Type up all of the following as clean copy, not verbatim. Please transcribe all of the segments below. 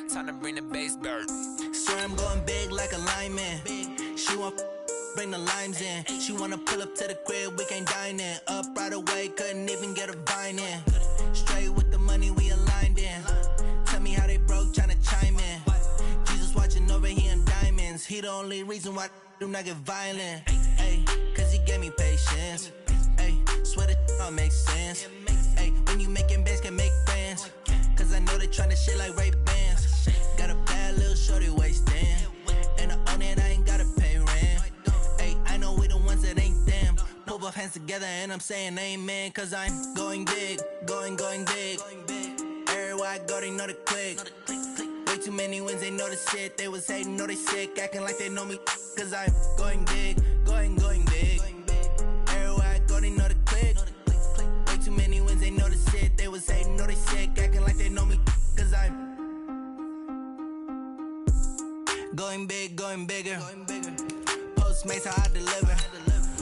Time to bring the bass bird. Swear I'm going big like a lineman. She want bring the limes in. She wanna pull up to the crib, we can't dine in. Up right away, couldn't even get a vine in. Straight with the money we aligned in. Tell me how they broke, tryna chime in. Jesus watching over here in diamonds. He the only reason why I do not get violent. Ay, cause he gave me patience. Ay, swear that all makes sense. Ay, when you making bands, can make friends. Cause I know they tryna shit like Ray-Bans. Got a bad little shorty wasting. And I own it, I ain't gotta pay rent. Ay, I know we the ones that ain't them. Pull both hands together and I'm saying amen. Cause I'm going big, going big. Everywhere I go, they know the click. Way too many wins, they know the shit. They was hating, know they sick, acting like they know me. Cause I'm going big, going big. Everywhere I go, they know the click. Way too many wins, they know the shit. They was hating, know they sick, acting like they know me. Cause I'm going big, going bigger. Postmates how I deliver.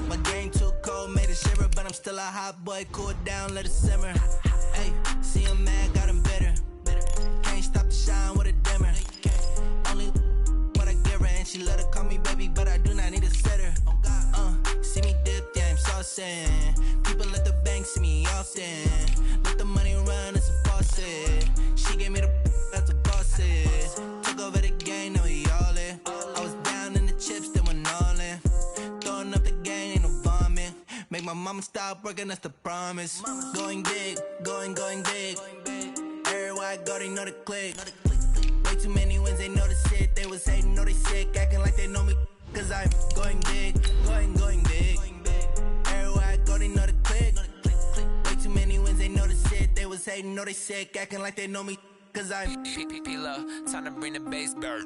My game too cold, made it shiver. But I'm still a hot boy, cool it down, let it simmer. Hey, see him mad, got him bitter. Can't stop the shine with a dimmer. Only what I give her, and she let her call me baby, but I do not need a sitter. See me dip, yeah, I'm saucing. People let the bank see me often. Let the money run, it's a faucet. She gave me the that's a bosses. Took over the game, now we all in. I was down in the chips, they went all in. Throwing up the gang, ain't no vomit. Make my mama stop working, that's the promise. Going big, going big. Everywhere I go, they know the click. Way too many wins, they know the shit. They was hating, know they sick, acting like they know me. Cause I'm going big, going big. Everywhere I go, they know the click. Way too many wins, they know the shit. They was hating, know they sick, acting like they know me. Cause I'm time to bring the bass bird.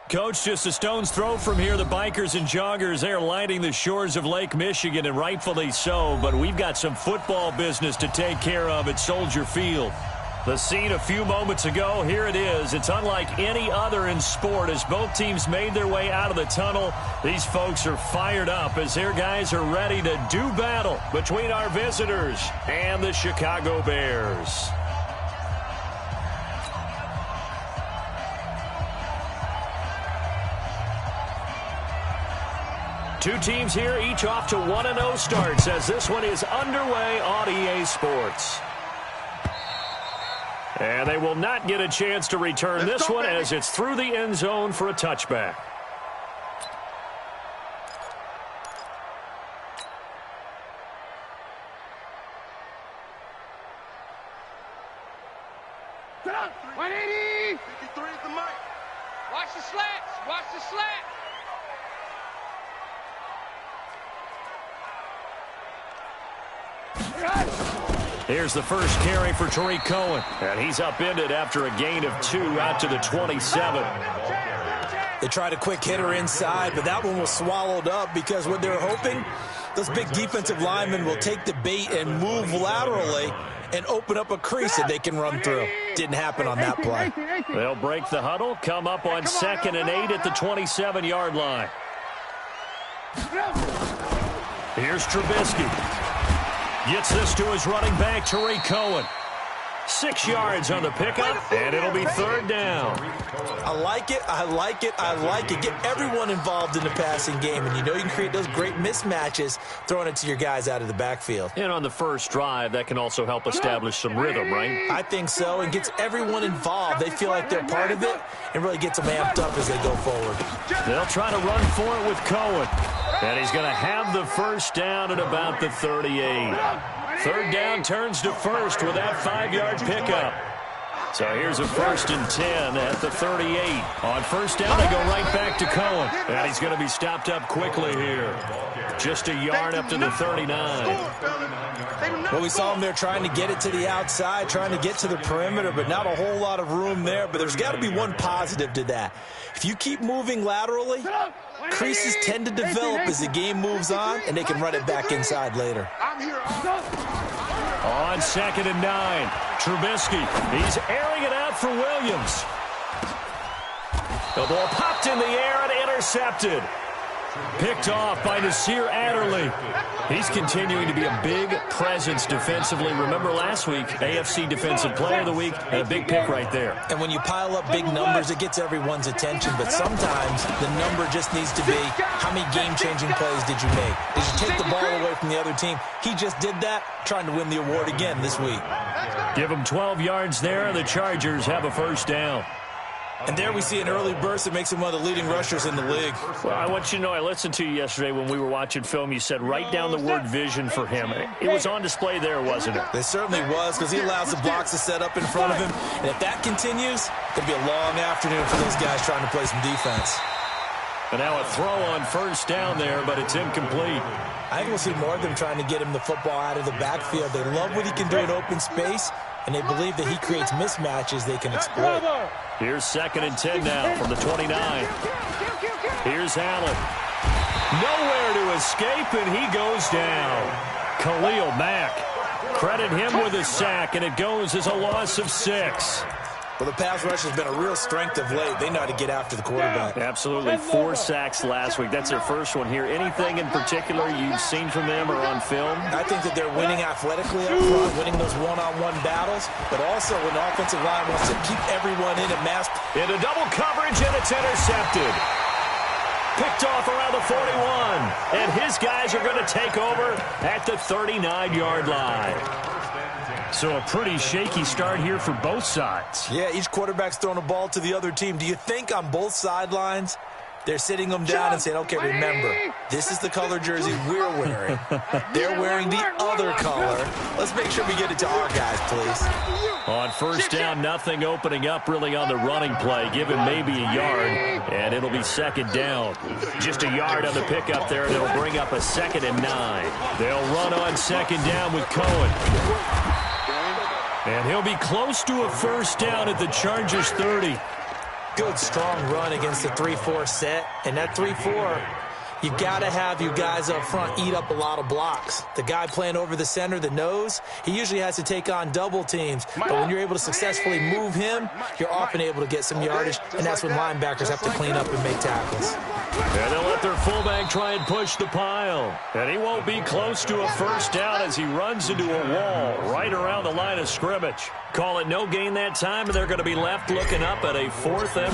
Coach, just a stone's throw from here, the bikers and joggers, they're lining the shores of Lake Michigan, and rightfully so, but we've got some football business to take care of at Soldier Field. The scene a few moments ago, here it is. It's unlike any other in sport as both teams made their way out of the tunnel. These folks are fired up as their guys are ready to do battle between our visitors and the Chicago Bears. Two teams here, each off to 1-0 starts as this one is underway on EA Sports. And they will not get a chance to return this one as it's through the end zone for a touchback. Get up! 180! 53 at the mic. Watch the slats! Watch the slats! Here's the first carry for Tariq Cohen. And he's upended after a gain of 2 out to the 27. They tried a quick hitter inside, but that one was swallowed up because what they're hoping, those big defensive linemen will take the bait and move laterally and open up a crease that they can run through. Didn't happen on that play. They'll break the huddle, come up on 2nd and 8 at the 27-yard line. Here's Trubisky. Gets this to his running back, Tariq Cohen. 6 yards on the pickup, and it'll be 3rd down. I like it, I like it, I like it. Get everyone involved in the passing game, and you know you can create those great mismatches throwing it to your guys out of the backfield. And on the first drive, that can also help establish some rhythm, right? I think so, and gets everyone involved. They feel like they're part of it, and really gets them amped up as they go forward. They'll try to run for it with Cohen. And he's going to have the first down at about the 38. 3rd down turns to 1st with that 5-yard pickup. So here's a 1st and 10 at the 38. On first down, they go right back to Cohen. And he's going to be stopped up quickly here. Just a yard up to the 39. Well, we saw him there trying to get it to the outside, trying to get to the perimeter, but not a whole lot of room there. But there's got to be one positive to that. If you keep moving laterally, creases tend to develop as the game moves on, and they can run it back inside later. On 2nd and 9, Trubisky. He's airing it out for Williams. The ball popped in the air and intercepted. Picked off by Nasir Adderley. He's continuing to be a big presence defensively. Remember last week, AFC Defensive Player of the Week, and a big pick right there. And when you pile up big numbers, it gets everyone's attention. But sometimes the number just needs to be, how many game-changing plays did you make? Did you take the ball away from the other team? He just did that, trying to win the award again this week. Give him 12 yards there, and the Chargers have a 1st down. And there we see an early burst that makes him one of the leading rushers in the league. Well, I want you to know, I listened to you yesterday when we were watching film. You said write down the word vision for him. It was on display there, wasn't it? It certainly was, because he allows the blocks to set up in front of him. And if that continues, it'll be a long afternoon for those guys trying to play some defense. And now a throw on 1st down there, but it's incomplete. I think we'll see more of them trying to get him the football out of the backfield. They love what he can do in open space, and they believe that he creates mismatches they can exploit. Here's 2nd and 10 now from the 29. Here's Allen. Nowhere to escape, and he goes down. Khalil Mack. Credit him with a sack, and it goes as a loss of 6. Well, the pass rush has been a real strength of late. They know how to get after the quarterback. Absolutely. 4 sacks last week. That's their first one here. Anything in particular you've seen from them or on film? I think that they're winning athletically up front, winning those one-on-one battles, but also when the offensive line wants to keep everyone in and mask. Into double coverage, and it's intercepted. Picked off around the 41. And his guys are going to take over at the 39-yard line. So a pretty shaky start here for both sides. Yeah, each quarterback's throwing a ball to the other team. Do you think on both sidelines they're sitting them down and saying, okay, remember, this is the color jersey we're wearing. They're wearing the other color. Let's make sure we get it to our guys, please. On 1st down, nothing opening up really on the running play. Give him maybe a yard, and it'll be 2nd down. Just a yard on the pickup there, and it'll bring up a 2nd and 9. They'll run on 2nd down with Cohen. And he'll be close to a 1st down at the Chargers 30. Good, strong run against the 3-4 set. And that 3-4, you got to have you guys up front eat up a lot of blocks. The guy playing over the center, the nose, he usually has to take on double teams. But when you're able to successfully move him, you're often able to get some yardage, and that's when linebackers have to clean up and make tackles. And they'll let their fullback try and push the pile. And he won't be close to a 1st down as he runs into a wall right around the line of scrimmage. Call it no gain that time, and they're going to be left looking up at a 4th and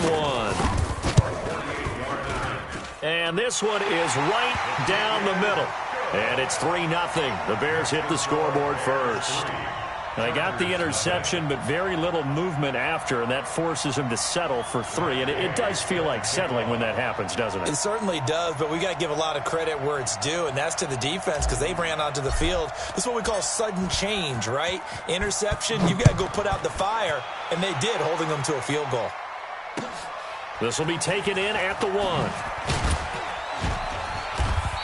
1. And this one is right down the middle. And it's 3-0. The Bears hit the scoreboard first. They got the interception, but very little movement after, and that forces him to settle for 3. And it does feel like settling when that happens, doesn't it? It certainly does, but we got to give a lot of credit where it's due, and that's to the defense because they ran onto the field. This is what we call sudden change, right? Interception, you got to go put out the fire, and they did, holding them to a field goal. This will be taken in at the 1.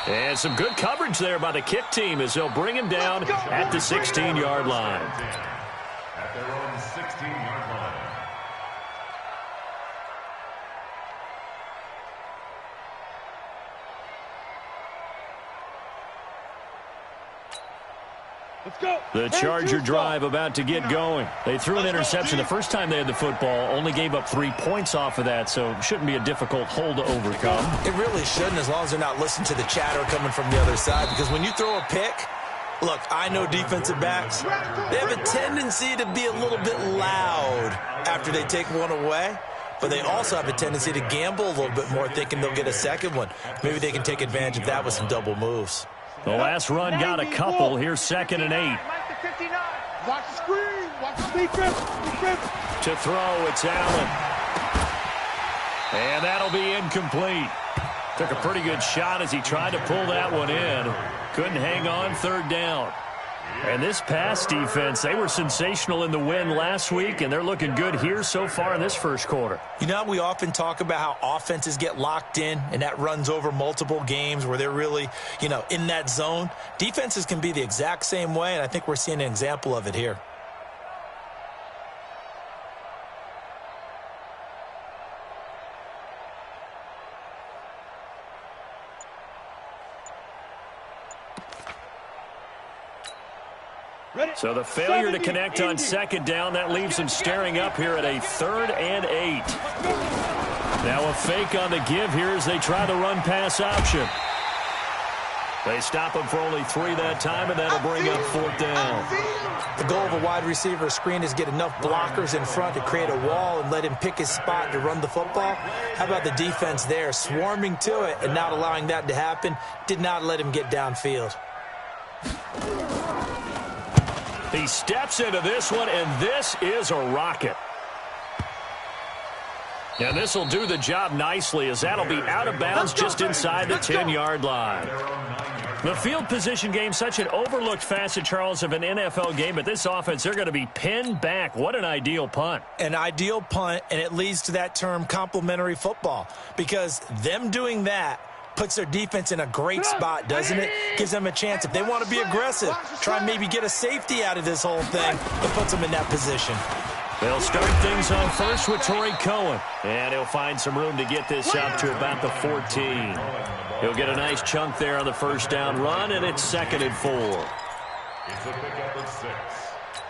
And some good coverage there by the kick team as they'll bring him down at the 16-yard line. At their own 16-yard line. Let's go. The Charger drive about to get going. They threw an interception the first time they had the football, only gave up 3 points off of that, so it shouldn't be a difficult hole to overcome. It really shouldn't, as long as they're not listening to the chatter coming from the other side, because when you throw a pick, look, I know defensive backs, they have a tendency to be a little bit loud after they take one away, but they also have a tendency to gamble a little bit more, thinking they'll get a second one. Maybe they can take advantage of that with some double moves. The last run got a couple. Here's 2nd and 8. Watch the screen. Watch the defense. To throw, it's Allen. And that'll be incomplete. Took a pretty good shot as he tried to pull that one in. Couldn't hang on 3rd down. And this pass defense, they were sensational in the win last week, and they're looking good here so far in this first quarter. You know, we often talk about how offenses get locked in, and that runs over multiple games where they're really, in that zone. Defenses can be the exact same way, and I think we're seeing an example of it here. So the failure to connect on second down, that leaves him staring up here at a 3rd and 8. Now a fake on the give here as they try the run-pass option. They stop him for only 3 that time, and that'll bring up 4th down. The goal of a wide receiver screen is get enough blockers in front to create a wall and let him pick his spot to run the football. How about the defense there, swarming to it and not allowing that to happen? Did not let him get downfield. He steps into this one, and this is a rocket. And this will do the job nicely, as that'll be out of bounds just inside the 10-yard line. The field position game, such an overlooked facet, Charles, of an NFL game, but this offense, they're going to be pinned back. What an ideal punt. An ideal punt, and it leads to that term complementary football, because them doing that puts their defense in a great spot, doesn't it? Gives them a chance. If they want to be aggressive, try and maybe get a safety out of this whole thing, it puts them in that position. They'll start things on first with Torrey Cohen, and he'll find some room to get this up to about the 14. He'll get a nice chunk there on the first down run, and it's 2nd and 4. It's a pickup of 6.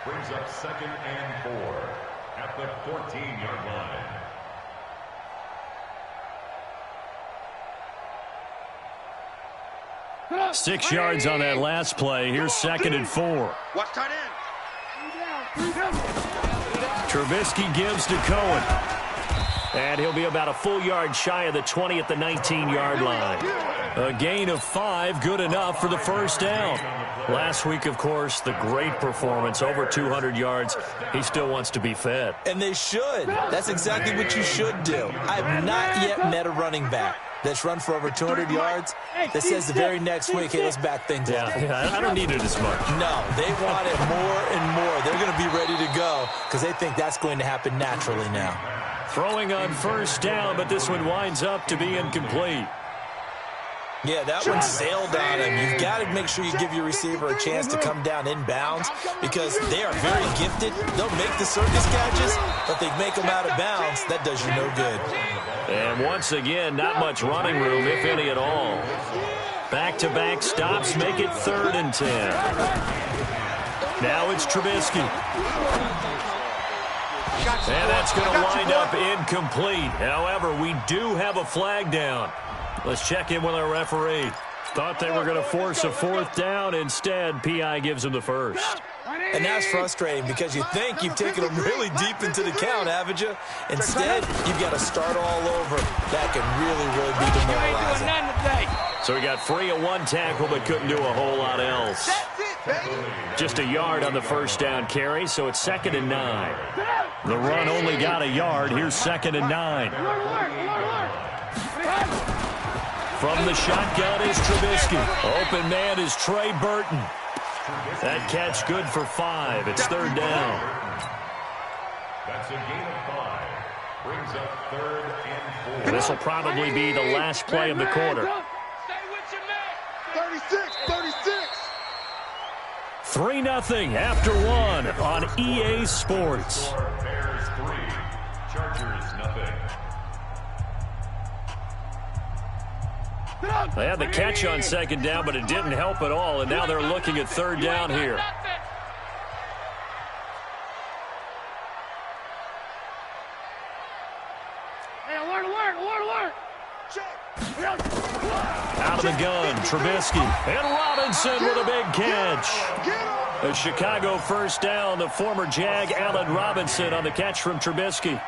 Brings up 2nd and 4 at the 14-yard line. 6 yards on that last play. Here's 2nd and 4. Watch tight end. Trubisky gives to Cohen. And he'll be about a full yard shy of the 20 at the 19-yard line. A gain of 5, good enough for the first down. Last week, of course, the great performance, over 200 yards. He still wants to be fed. And they should. That's exactly what you should do. I have not yet met a running back that's run for over 200 yards that says the very next week, hey, let's back things up. Yeah, I don't need it as much. No, they want it more and more. They're going to be ready to go because they think that's going to happen naturally now. Throwing on first down, but this one winds up to be incomplete. Yeah, that one sailed on him. You've got to make sure you give your receiver a chance to come down inbounds because they are very gifted. They'll make the circus catches, but they make them out of bounds. That does you no good. And once again, not much running room, if any at all. Back-to-back stops make it 3rd and 10. Now it's Trubisky. And that's going to wind up incomplete. However, we do have a flag down. Let's check in with our referee. Thought they were going to force a 4th down. Instead, P.I. gives them the first. And that's frustrating because you think you've taken them really deep into the count, haven't you? Instead, you've got to start all over. That can really be demoralizing. So he got free of 1 tackle but couldn't do a whole lot else. Just a yard on the first down carry, so it's 2nd and 9. The run only got a yard. Here's 2nd and 9. From the shotgun is Trubisky. Open man is Trey Burton. That catch good for 5. It's 3rd down. That's a gain of 5. Brings up 3rd and 4. This will probably be the last play of the quarter. Stay with your man. 36. 3-0 after 1 on EA Sports. Bears 3, Chargers 0. They had the catch on 2nd down, but it didn't help at all, and now they're looking at 3rd down here. Hey, alert. Out of the gun, Trubisky. And Robinson with a big catch. A Chicago first down, the former Jag Allen Robinson on the catch from Trubisky.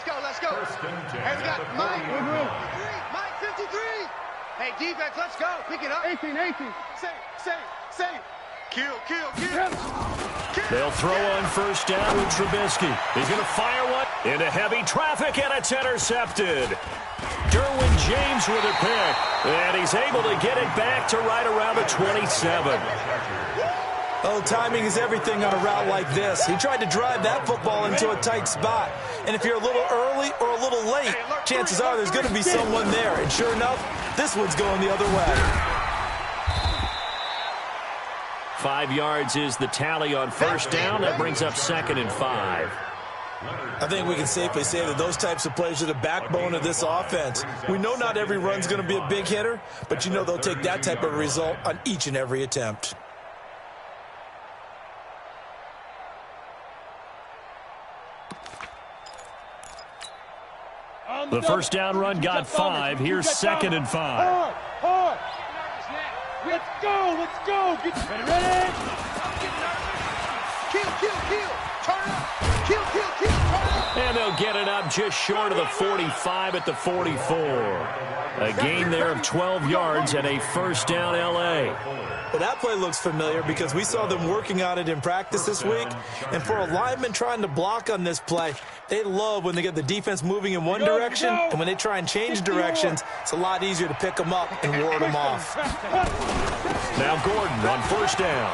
Let's go. Hey, we got Mike. Mike, 53. Hey, defense, let's go. Pick it up. 18. Same. Kill. They'll throw on first down with Trubisky. He's going to fire one into heavy traffic, and it's intercepted. Derwin James with a pick. And he's able to get it back to right around the 27. Oh, timing is everything on a route like this. He tried to drive that football into a tight spot. And if you're a little early or a little late, chances are there's going to be someone there. And sure enough, this one's going the other way. 5 yards is the tally on first down. That brings up 2nd and 5. I think we can safely say that those types of plays are the backbone of this offense. We know not every run's going to be a big hitter, but you know they'll take that type of result on each and every attempt. The first down run got 5. Here's 2nd and 5. Hard. Let's go. Get ready. Kill. Turn up. Kill. Turn up. And they'll get it up just short of the 45 at the 44. A gain there of 12 yards and a first down L.A. Well, that play looks familiar because we saw them working on it in practice this week. And for a lineman trying to block on this play, they love when they get the defense moving in one direction. And when they try and change directions, it's a lot easier to pick them up and ward them off. Now Gordon on first down.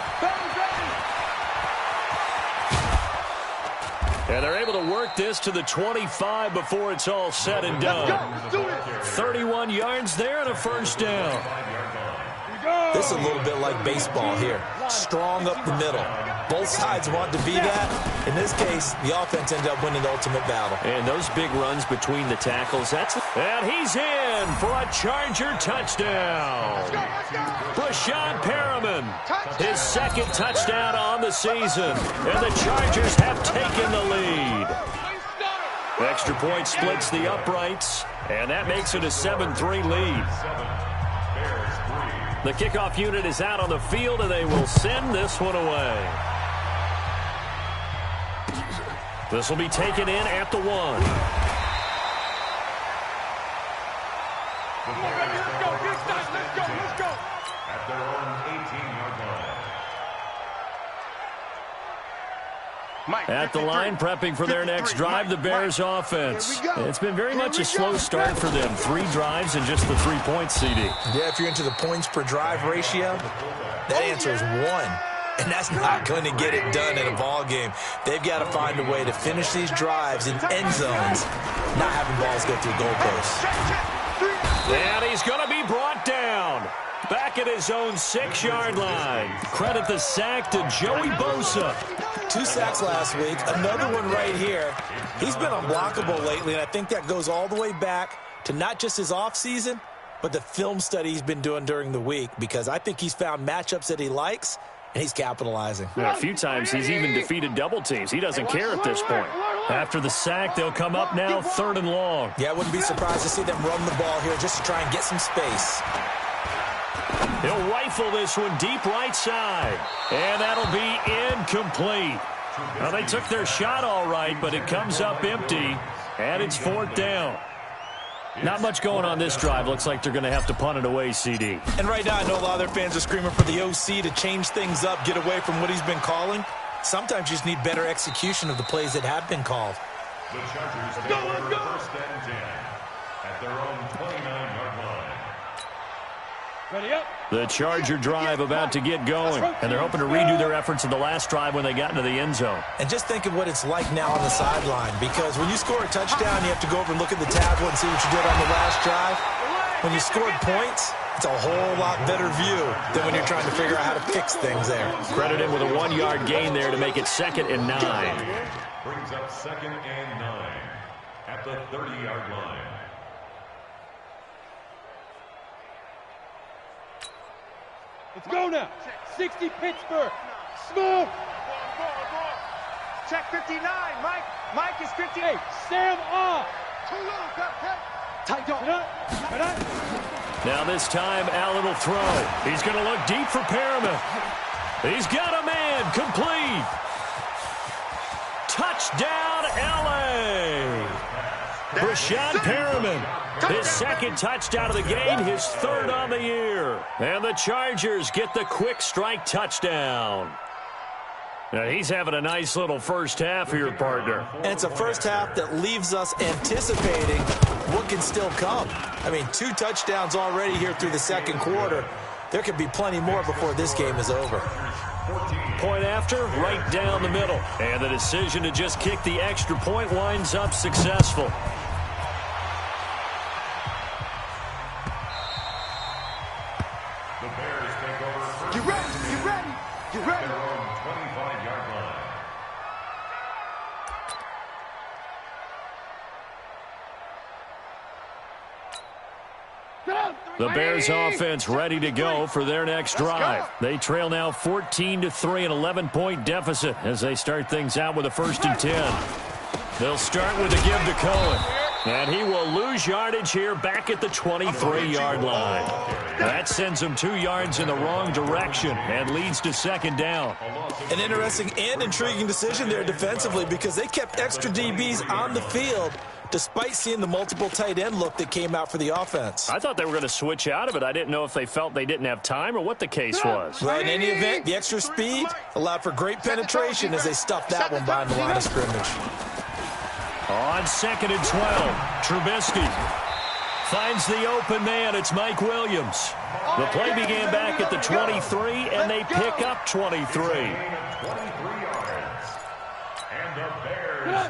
And they're able to work this to the 25 before it's all said and done. 31 yards there and a first down. This is a little bit like baseball here. Strong up the middle. Both sides want to be that. In this case, the offense ended up winning the ultimate battle. And those big runs between the tackles, and he's in for a Charger touchdown. Brashad Perriman, his 2nd touchdown on the season. And the Chargers have taken the lead. Extra point splits the uprights, and that makes it a 7-3 lead. The kickoff unit is out on the field, and they will send this one away. This will be taken in at the 1. Let's go. At their own 18-yard line. At the line, prepping for their next drive, the Bears offense. It's been very much a slow start for them. 3 drives and just the 3 points, CD. Yeah, if you're into the points per drive ratio, that answer is 1. And that's not going to get it done in a ball game. They've got to find a way to finish these drives in end zones, not having balls go through goalposts. And he's going to be brought down. Back at his own 6-yard line. Credit the sack to Joey Bosa. 2 sacks last week, another one right here. He's been unblockable lately, and I think that goes all the way back to not just his offseason, but the film study he's been doing during the week, because I think he's found matchups that he likes, and he's capitalizing. A few times he's even defeated double teams. He doesn't care at this point. After the sack, they'll come up now 3rd and long. Yeah, I wouldn't be surprised to see them run the ball here just to try and get some space. He'll rifle this one deep right side. And that'll be incomplete. Well, they took their shot all right, but it comes up empty. And it's 4th down. Not much going on this drive. Looks like they're going to have to punt it away, CD. And right now, I know a lot of their fans are screaming for the OC to change things up, get away from what he's been calling. Sometimes you just need better execution of the plays that have been called. The Chargers take over 1st and 10 at their own 29-yard line. Ready up. The Charger drive about to get going, and they're hoping to redo their efforts in the last drive when they got into the end zone. And just think of what it's like now on the sideline, because when you score a touchdown, you have to go over and look at the tablet and see what you did on the last drive. When you scored points, it's a whole lot better view than when you're trying to figure out how to fix things there. Credit him with a 1-yard gain there to make it 2nd and 9. Brings up 2nd and 9 at the 30-yard line. Let's go now. 60 Pittsburgh. Smooth. Check 59. Mike is 58. Sam off. Too low. Tight dog. Now this time, Allen will throw. He's going to look deep for Perriman. He's got a man. Complete. Touchdown, L.A. Brashad Perriman. His 2nd touchdown of the game, his 3rd on the year. And the Chargers get the quick strike touchdown. Now he's having a nice little first half here, partner. And it's a first half that leaves us anticipating what can still come. I mean, 2 touchdowns already here through the second quarter. There could be plenty more before this game is over. Point after, right down the middle. And the decision to just kick the extra point winds up successful. The Bears take over. You ready? You ready? You ready? Their own 25-yard line. The Bears offense ready to go for their next drive. They trail now 14-3, an 11-point deficit as they start things out with a 1st and 10. They'll start with a give to Cohen. And he will lose yardage here back at the 23-yard line. That sends him 2 yards in the wrong direction and leads to 2nd down. An interesting and intriguing decision there defensively because they kept extra DBs on the field despite seeing the multiple tight end look that came out for the offense. I thought they were going to switch out of it. I didn't know if they felt they didn't have time or what the case was. Well, in any event, the extra speed allowed for great penetration as they stuffed that one behind the line of scrimmage. On 2nd and 12, Trubisky finds the open man. It's Mike Williams. The play began back at the 23, and they pick up 23. 23 yards. And the Bears.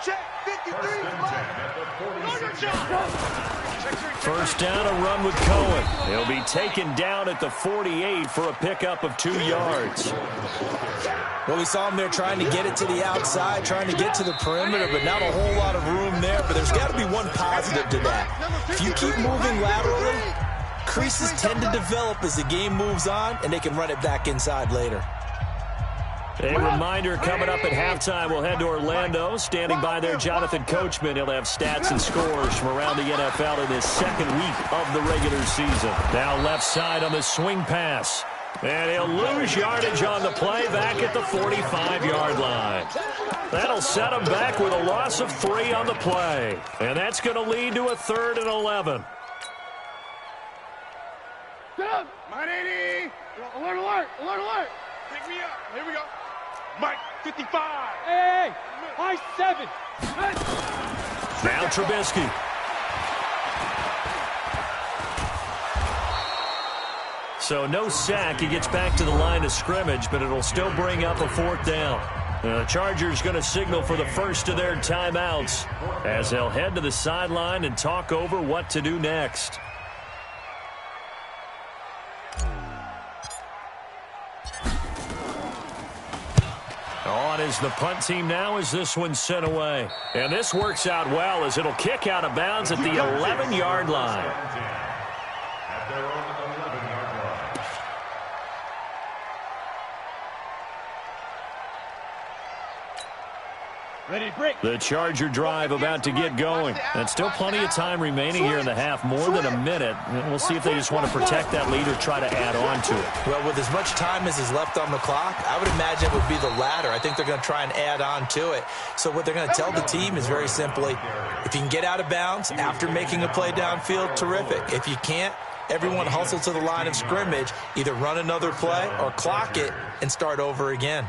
Check 53. First and 10 at the 46. First down, a run with Cohen. He'll be taken down at the 48 for a pickup of 2 yards. Well, we saw him there trying to get it to the outside, trying to get to the perimeter, but not a whole lot of room there. But there's got to be one positive to that. If you keep moving laterally, creases tend to develop as the game moves on, and they can run it back inside later. A reminder, coming up at halftime, we'll head to Orlando. Standing by there, Jonathan Coachman. He'll have stats and scores from around the NFL in this 2nd week of the regular season. Now left side on the swing pass. And he'll lose yardage on the play back at the 45-yard line. That'll set him back with a loss of 3 on the play. And that's going to lead to a 3rd and 11. Mine 80. Alert, alert, alert, alert. Pick me up. Here we go. Mike 55. Hey, high 7. Now Trubisky. So no sack. He gets back to the line of scrimmage, but it'll still bring up a 4th down. The Chargers going to signal for the first of their timeouts as they'll head to the sideline and talk over what to do next. On is the punt team now as this one's sent away. And this works out well as it'll kick out of bounds at the 11-yard line. At their own 11-yard line. Ready to break. The Charger drive about to get going. And still plenty of time remaining here in the half, more than a minute. And we'll see if they just want to protect that lead or try to add on to it. Well, with as much time as is left on the clock, I would imagine it would be the latter. I think they're going to try and add on to it. So what they're going to tell the team is very simply, if you can get out of bounds after making a play downfield, terrific. If you can't, everyone hustle to the line of scrimmage, either run another play or clock it and start over again.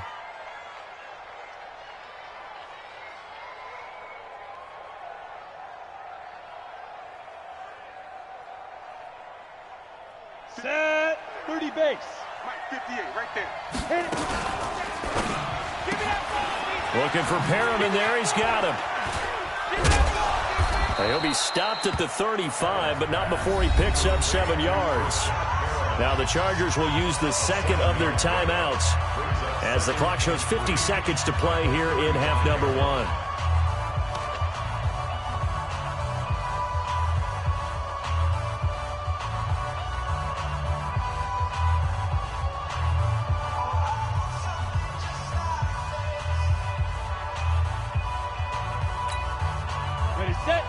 Set 30 base. Mike 58 right there. Hit it. Give me that ball. Looking for Perriman there. He's got him. He'll be stopped at the 35, but not before he picks up 7 yards. Now the Chargers will use the 2nd of their timeouts as the clock shows 50 seconds to play here in half number 1. Ready, set.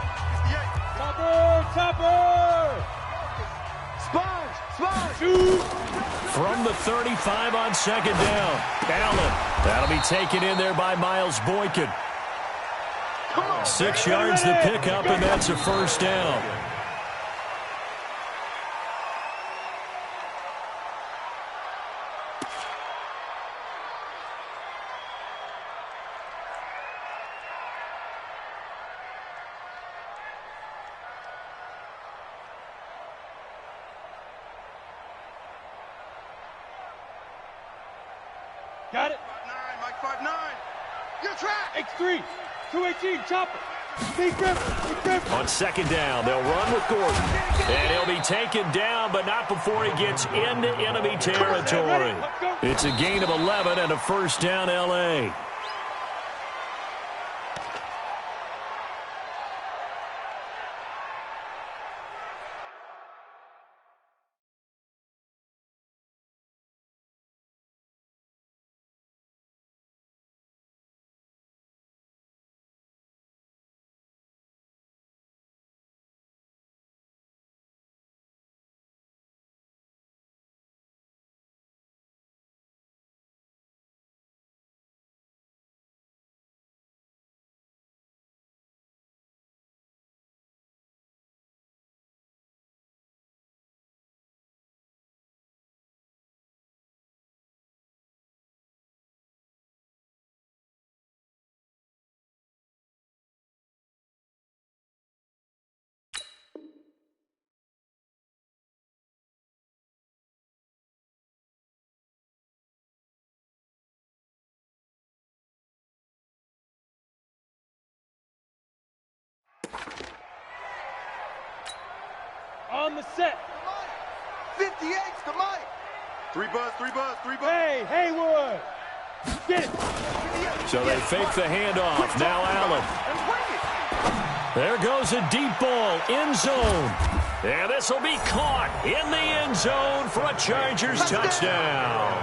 Topper. Sponge. Shoot. From the 35 on 2nd down. Allen. That'll be taken in there by Miles Boykin. 6 yards the pickup, and that's a 1st down. Got it. 5'9", Mike, 5'9". Your track. X3. 218. Chopper. Big Griffin. On second down, they'll run with Gordon. And he'll be taken down, but not before he gets into enemy territory. It's a gain of 11 and a first down, L.A. On the set. 58's to Mike. 3 buzz. Hey, Haywood. Get it. So they fake the handoff. Now Allen. There goes a deep ball. End zone. And this will be caught in the end zone for a Chargers touchdown.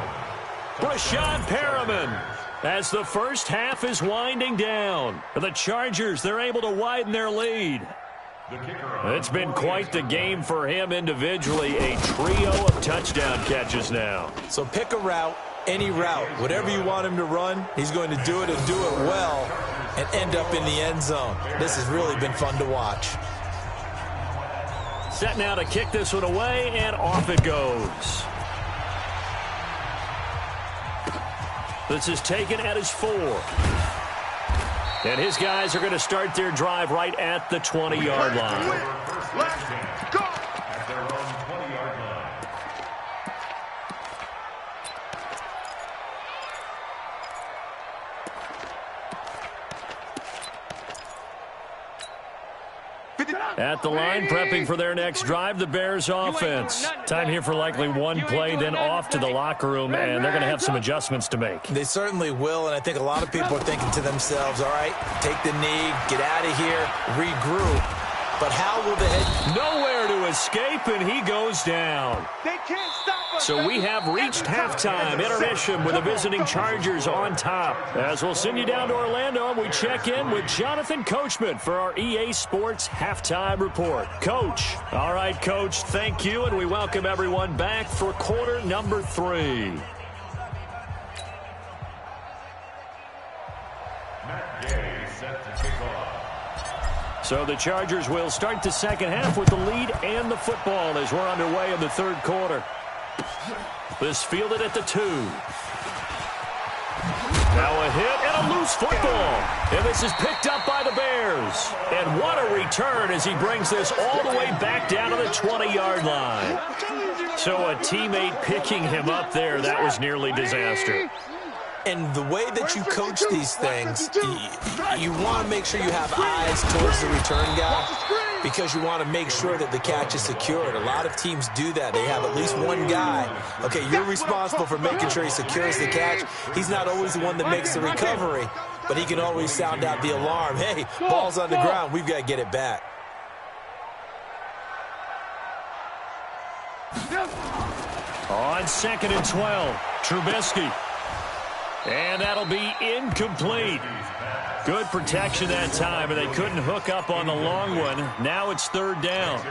Brashad Perriman, as the first half is winding down. The Chargers, they're able to widen their lead. It's been quite the game for him individually. A trio of touchdown catches now. So pick a route, any route. Whatever you want him to run, he's going to do it and do it well and end up in the end zone. This has really been fun to watch. Set now to kick this one away, and off it goes. This is taken at his 4. And his guys are going to start their drive right at the 20-yard line. Let's go. At their own 20-yard line. At the line, prepping for their next drive, the Bears offense. Time here for likely one play, then off to the locker room, and they're going to have some adjustments to make. They certainly will, and I think a lot of people are thinking to themselves, all right, take the knee, get out of here, regroup. But how will the head... Nowhere to escape, and he goes down. They can't stop us. So we have reached halftime intermission with the visiting Chargers on top. As we'll send you down to Orlando, we check in with Jonathan Coachman for our EA Sports Halftime Report. Coach. All right, Coach, thank you, and we welcome everyone back for quarter number 3. Matt Gay set to kick off. So the Chargers will start the second half with the lead and the football as we're underway in the third quarter. This fielded at the 2. Now a hit and a loose football. And this is picked up by the Bears. And what a return as he brings this all the way back down to the 20-yard line. So a teammate picking him up there, that was nearly disaster. And the way that you coach these things, you want to make sure you have eyes towards the return guy because you want to make sure that the catch is secured. A lot of teams do that. They have at least one guy. Okay, you're responsible for making sure he secures the catch. He's not always the one that makes the recovery, but he can always sound out the alarm. Hey, ball's on the ground. We've got to get it back. On 2nd and 12, Trubisky. And that'll be incomplete. Good protection that time, and they couldn't hook up on the long one. Now it's 3rd down.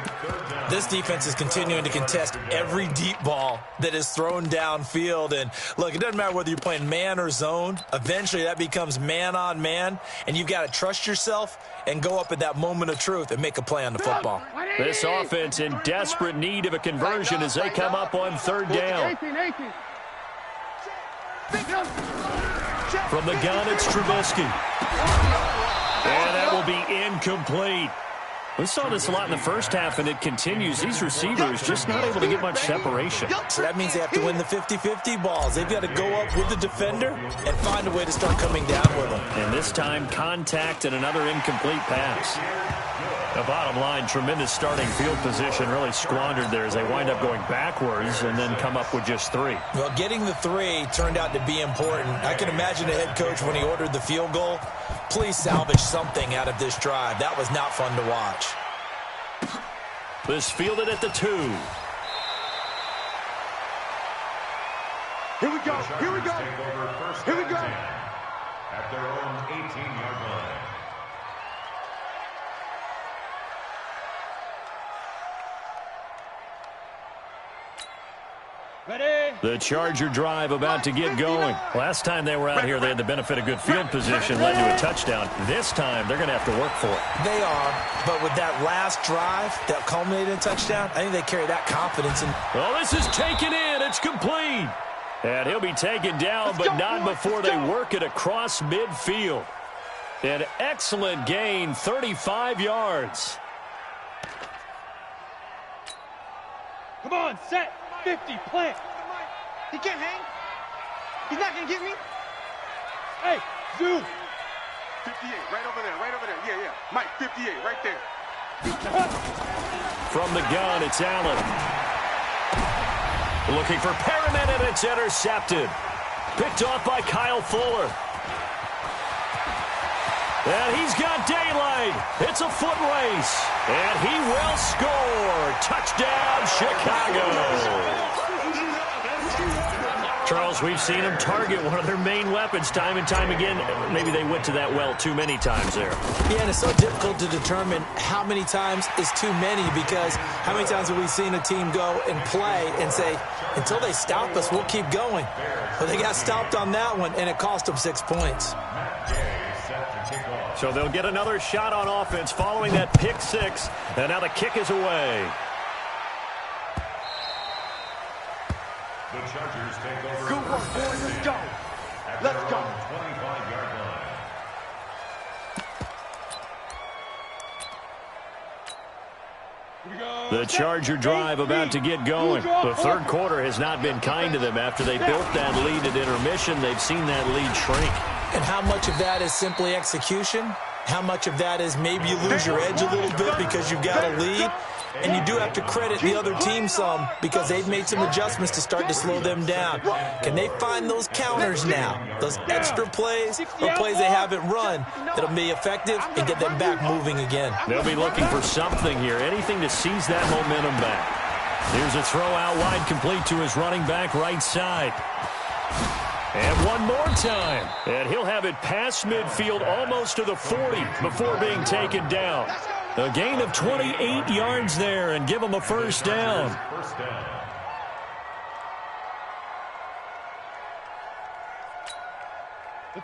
This defense is continuing to contest every deep ball that is thrown downfield. And, look, it doesn't matter whether you're playing man or zone. Eventually that becomes man on man, and you've got to trust yourself and go up at that moment of truth and make a play on the football. This offense in desperate need of a conversion as they come up on 3rd down. From the gun, it's Trubisky. And that will be incomplete. We saw this a lot in the first half, and it continues. These receivers just not able to get much separation. So that means they have to win the 50-50 balls. They've got to go up with the defender and find a way to start coming down with them. And this time, contact and another incomplete pass. The bottom line, tremendous starting field position, really squandered there as they wind up going backwards and then come up with just 3. Well, getting the 3 turned out to be important. I can imagine the head coach when he ordered the field goal. Please salvage something out of this drive. That was not fun to watch. This fielded at the 2. Here we go. Here we go. Here we go. At their own 18-yard line. Ready? The Charger drive about to get going. Last time they were out here, they had the benefit of good field position, led to a touchdown. This time, they're going to have to work for it. They are, but with that last drive that culminated in a touchdown, I think they carry that confidence. Well, this is taken in. It's complete. And he'll be taken down, but not before they work it across midfield. An excellent gain, 35 yards. Come on, set. 50, plant. He can't hang. He's not going to get me. Hey, zoom. 58, right over there, right over there. Yeah, yeah. Mike, 58, right there. From the gun, it's Allen. Looking for Perriman, and it's intercepted. Picked off by Kyle Fuller. And he's got daylight. It's a foot race. And he will score. Touchdown, Chicago. Charles, we've seen them target one of their main weapons time and time again. Maybe they went to that well too many times there. Yeah, and it's so difficult to determine how many times is too many, because how many times have we seen a team go and play and say, until they stop us, we'll keep going. But they got stopped on that one, and it cost them 6 points. So they'll get another shot on offense following that pick 6, and now the kick is away. The Chargers take over. Good work, boys. Let's go. Let's go. 25-yard line. The Charger drive about to get going. The third quarter has not been kind to them. After they built that lead at intermission, they've seen that lead shrink. And how much of that is simply execution? How much of that is maybe you lose your edge a little bit because you've got a lead? And you do have to credit the other team some, because they've made some adjustments to start to slow them down. Can they find those counters now? Those extra plays or plays they haven't run that'll be effective and get them back moving again? They'll be looking for something here, anything to seize that momentum back. Here's a throw out wide, complete to his running back right side. And one more time. And he'll have it past midfield almost to the 40 before being taken down. A gain of 28 yards there, and give him a first down. Let's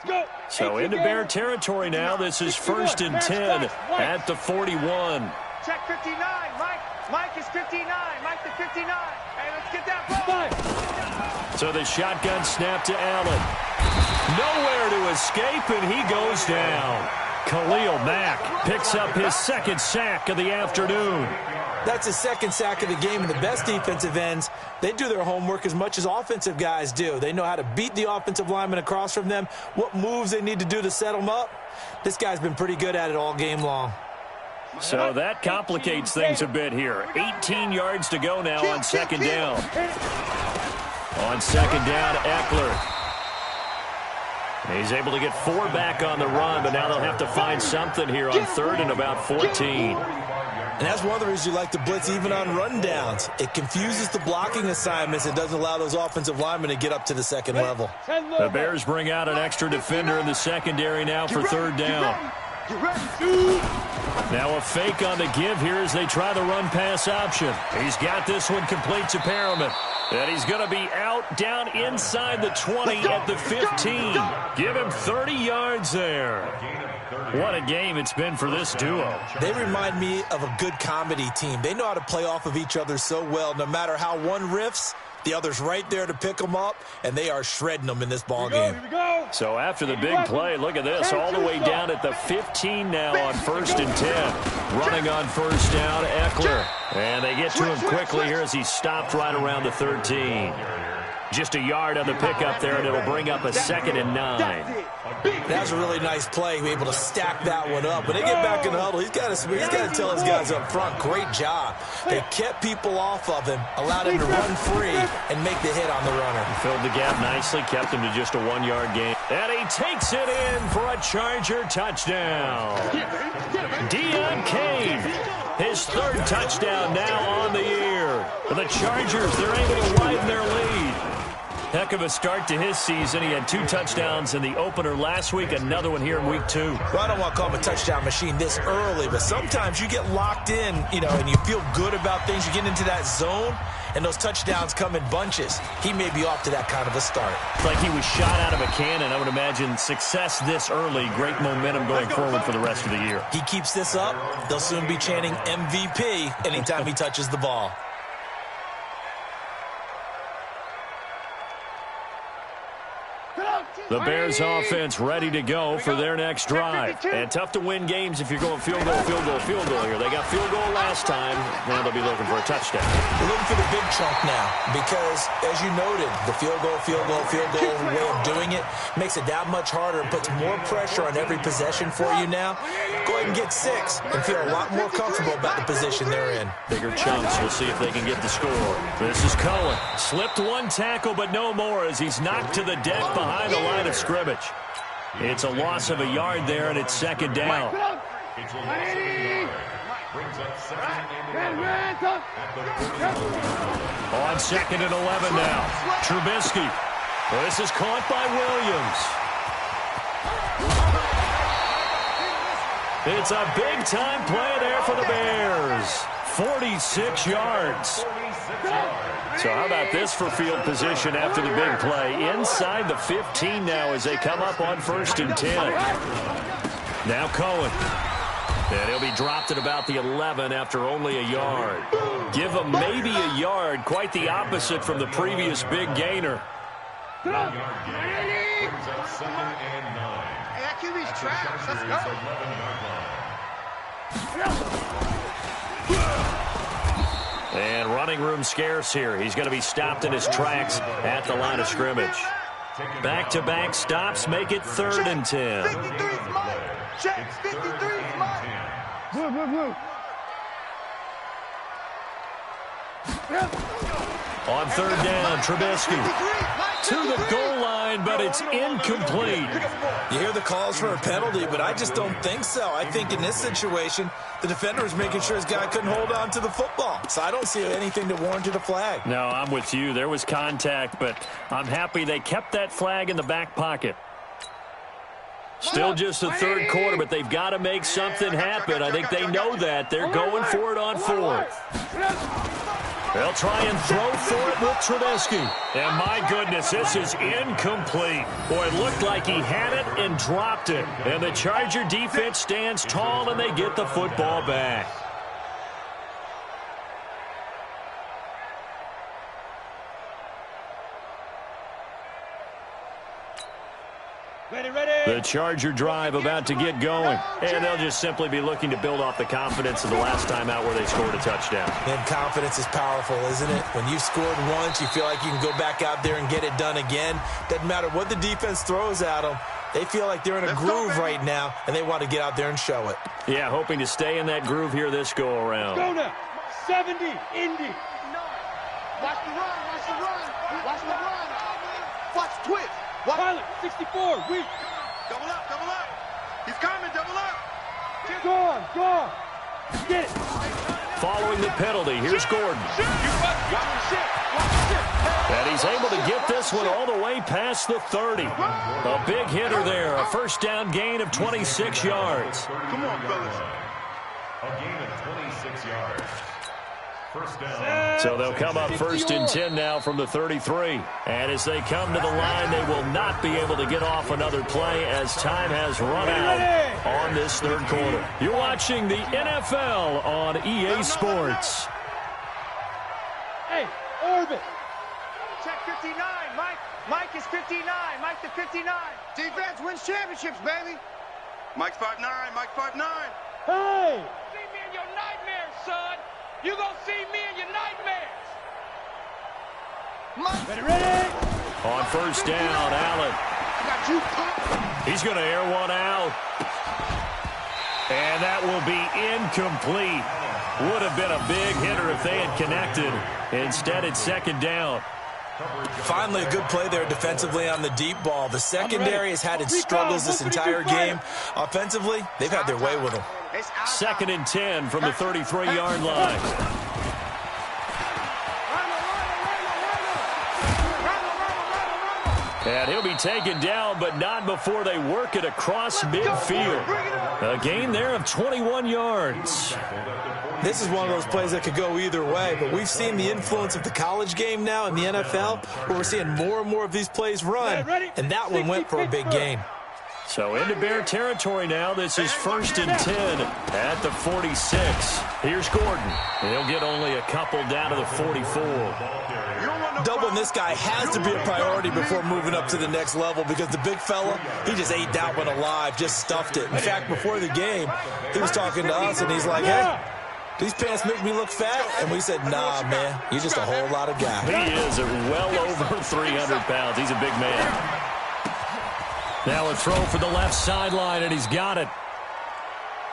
go. So into Bear territory now. This is 1st and 10 at the 41. Check 59, Mike. Mike is 59. Mike the 59. Hey, let's get that ball. So the shotgun snap to Allen. Nowhere to escape, and he goes down. Khalil Mack picks up his second sack of the afternoon. That's his second sack of the game, and the best defensive ends, they do their homework as much as offensive guys do. They know how to beat the offensive lineman across from them, what moves they need to do to set them up. This guy's been pretty good at it all game long. So that complicates things a bit here. 18 yards to go now on second down. On second down, Eckler. He's able to get 4 back on the run, but now they'll have to find something here on 3rd and about 14. And that's one of the reasons you like to blitz even on rundowns. It confuses the blocking assignments and doesn't allow those offensive linemen to get up to the second level. The Bears bring out an extra defender in the secondary now for 3rd down. Now a fake on the give here as they try the run-pass option. He's got this one complete to Perriman. And he's going to be out down inside the 20 at the 15. Give him 30 yards there. What a game it's been for this duo. They remind me of a good comedy team. They know how to play off of each other so well. No matter how one riffs, The other's right there to pick them up, and they are shredding them in this ball game. Here we go. So after the big play, look at this, all the way down at the 15 now on 1st and 10. Running on first down, Eckler. And they get to him quickly here as he's stopped right around the 13. Just a yard on the pickup there, and it'll bring up a 2nd and 9. That was a really nice play, be able to stack that one up. When they get back in the huddle, he's got to tell his guys up front, great job. They kept people off of him, allowed him to run free, and make the hit on the runner. He filled the gap nicely, kept him to just a 1-yard gain. And he takes it in for a Charger touchdown. Deion Kane, his 3rd touchdown now on the year. For the Chargers, they're able to widen their lead. Heck of a start to his season. He had 2 touchdowns in the opener last week, another one here in week 2. Well, I don't want to call him a touchdown machine this early, but sometimes you get locked in, and you feel good about things. You get into that zone, and those touchdowns come in bunches. He may be off to that kind of a start. It's like he was shot out of a cannon. I would imagine success this early, great momentum going forward for the rest of the year. He keeps this up, they'll soon be chanting MVP anytime he touches the ball. The Bears offense ready to go for their next drive. And tough to win games if you're going field goal here. They got field goal last time. Now they'll be looking for a touchdown. They're looking for the big chunk now because, as you noted, the field goal way of doing it makes it that much harder and puts more pressure on every possession for you now. Go ahead and get 6 and feel a lot more comfortable about the position they're in. Bigger chunks. We'll see if they can get the score. This is Cohen. Slipped 1 tackle, but no more as he's knocked to the deck behind the line of scrimmage. It's a loss of a yard there, and it's 2nd down. It's a loss of a yard. Brings up 2nd and 11 at the 30. On 2nd and 11 now. Trubisky. Well, this is caught by Williams. It's a big-time play there for the Bears. 46 yards. So how about this for field position after the big play? Inside the 15 now as they come up on 1st and 10. Now Cohen. And he'll be dropped at about the 11 after only a yard. Give him maybe a yard, quite the opposite from the previous big gainer. 1 yard gain. Brings up 2nd and 9. Hey, that QB's trash. Let's go. 11-yard line. And running room scarce here. He's going to be stopped in his tracks at the line of scrimmage. Back-to-back stops make it 3rd and 10. 53 is mine. Check. 53 is mine. Blue. On 3rd down, Trubisky to the goal line, but it's incomplete. You hear the calls for a penalty, but I just don't think so. I think in this situation, the defender was making sure his guy couldn't hold on to the football. So I don't see anything that warranted a flag. No, I'm with you. There was contact, but I'm happy they kept that flag in the back pocket. Still just the 3rd quarter, but they've got to make something happen. I think they know that. They're going for it on 4th. They'll try and throw for it with Trubisky. And my goodness, this is incomplete. Boy, it looked like he had it and dropped it. And the Charger defense stands tall, and they get the football back. Ready. The Charger drive about to get going. And they'll just simply be looking to build off the confidence of the last time out where they scored a touchdown. And confidence is powerful, isn't it? When you've scored once, you feel like you can go back out there and get it done again. Doesn't matter what the defense throws at them. They feel like they're in a groove right now, and they want to get out there and show it. Yeah, hoping to stay in that groove here this go-around. Go now. 70, Indy. Watch the run. Watch the run. Watch twitch. Pilot, 64, weak. Double up. He's coming, double up. Go on. Get it. Following the penalty, here's Gordon. And he's able to get this one all the way past the 30. A big hitter there, a 1st down gain of 26 yards. Come on, fellas. A gain of 26 yards. 1st down. So they'll come up 1st and 10 now from the 33. And as they come to the line, they will not be able to get off another play as time has run out on this 3rd quarter. You're watching the NFL on EA Sports. Hey, orbit. 59. Mike is 59. Mike the 59. Defense wins championships, baby. Mike's 5'9". Mike's 5'9". Hey! See me in your nightmares, son. You gonna see me in your nightmares. Ready? On first down, Allen. I got you. He's going to air one out. And that will be incomplete. Would have been a big hitter if they had connected. Instead, it's second down. Finally, a good play there defensively on the deep ball. The secondary has had its struggles this entire game. Offensively, they've had their way with them. Second and 10 from the 33-yard line. And he'll be taken down, but not before they work it across midfield. A gain there of 21 yards. This is one of those plays that could go either way, but we've seen the influence of the college game now in the NFL, where we're seeing more and more of these plays run, and that one went for a big gain. So into Bear territory now. This is first and 10 at the 46. Here's Gordon. He'll get only a couple down to the 44. Doubling this guy has to be a priority before moving up to the next level, because the big fella, he just ate that one alive, just stuffed it. In fact, before the game, he was talking to us, and he's like, hey, these pants make me look fat? And we said, nah, man, you're just a whole lot of guy. He is well over 300 pounds. He's a big man. Now a throw for the left sideline, and he's got it.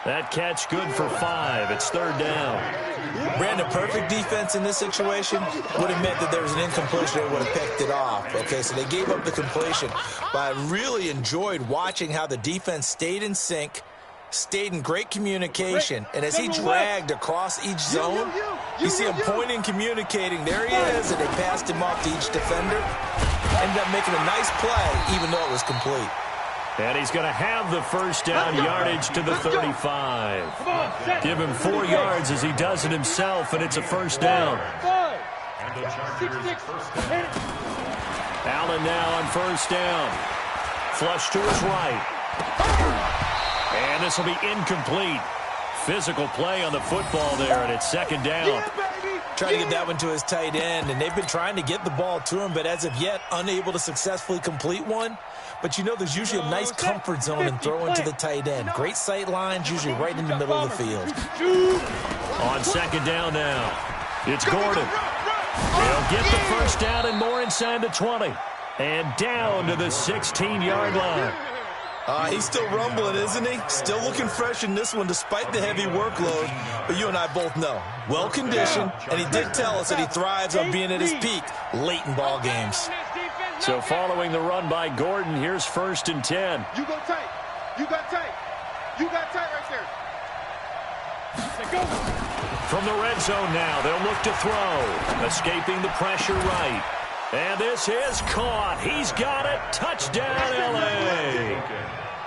That catch good for 5. It's third down. Brandon, perfect defense in this situation would have meant that there was an incompletion. They would have picked it off. Okay, so they gave up the completion. But I really enjoyed watching how the defense stayed in sync, stayed in great communication, and as he dragged across each zone, you see him pointing, communicating. There he is, and they passed him off to each defender. Ended up making a nice play, even though it was complete. And he's going to have the first down yardage to the 35. Give him 4 yards as he does it himself, and it's a first down. Allen now on first down. Flush to his right. And this will be incomplete. Physical play on the football there, and it's second down. Trying to get that one to his tight end, and they've been trying to get the ball to him, but as of yet, unable to successfully complete one. But you know there's usually a nice comfort zone in throwing to the tight end. Great sight lines, usually right in the middle of the field. On second down now, it's Gordon. He'll get the first down and more inside the 20. And down to the 16-yard line. He's still rumbling, isn't he? Still looking fresh in this one despite the heavy workload. But you and I both know, well-conditioned, and he did tell us that he thrives on being at his peak late in ball games. So following the run by Gordon, here's first and 10. You go tight. You got tight. You got tight right there. From the red zone now, they'll look to throw. Escaping the pressure right. And this is caught. He's got it. Touchdown, L.A.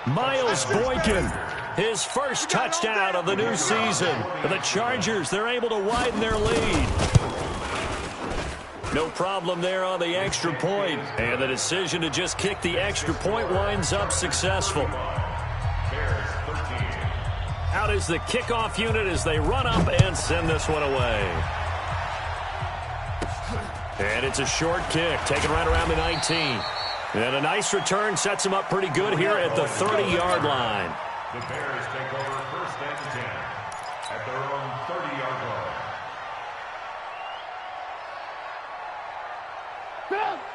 Miles Boykin, his first touchdown of the new season. The Chargers, they're able to widen their lead. No problem there on the extra point. And the decision to just kick the extra point winds up successful. Out is the kickoff unit as they run up and send this one away. And it's a short kick, taken right around the 19. And a nice return sets them up pretty good here at the 30-yard line. The Bears take over first and 10 at their own 30-yard line.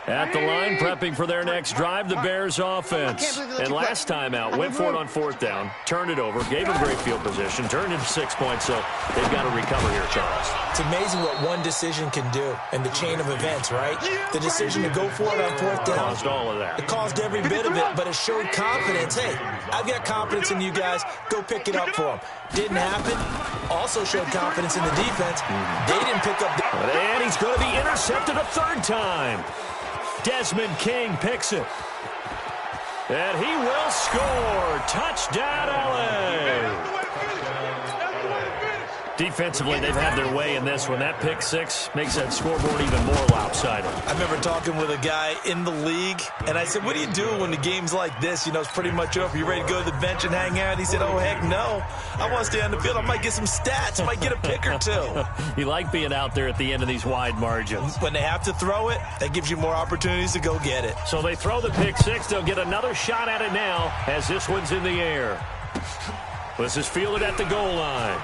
At the line, prepping for their next drive, the Bears offense. And last time out, went for it on fourth down, turned it over, gave them great field position, turned it to 6 points, so they've got to recover here, Charles. It's amazing what one decision can do in the chain of events, right? The decision to go for it on fourth down. Caused all of that. It caused every bit of it, but it showed confidence. Hey, I've got confidence in you guys. Go pick it up for them. Didn't happen. Also showed confidence in the defense. They didn't pick up. And he's going to be intercepted a third time. Desmond King picks it. And he will score. Touchdown, L.A. Defensively, they've had their way in this one. That pick six makes that scoreboard even more lopsided. I remember talking with a guy in the league, and I said, what do you do when the game's like this? You know, it's pretty much over. You ready to go to the bench and hang out? He said, oh, heck no. I want to stay on the field. I might get some stats. I might get a pick or two. You like being out there at the end of these wide margins. When they have to throw it, that gives you more opportunities to go get it. So they throw the pick six. They'll get another shot at it now as this one's in the air. This is fielded at the goal line.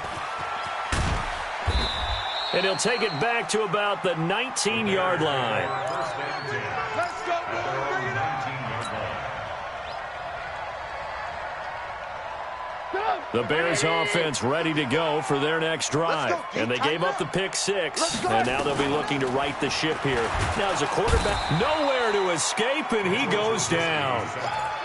And he'll take it back to about the 19-yard line. Let's go, boys. Bring it up. The Bears offense ready to go for their next drive. And they gave up the pick six. And now they'll be looking to right the ship here. Now as a quarterback, nowhere to escape, and he goes down.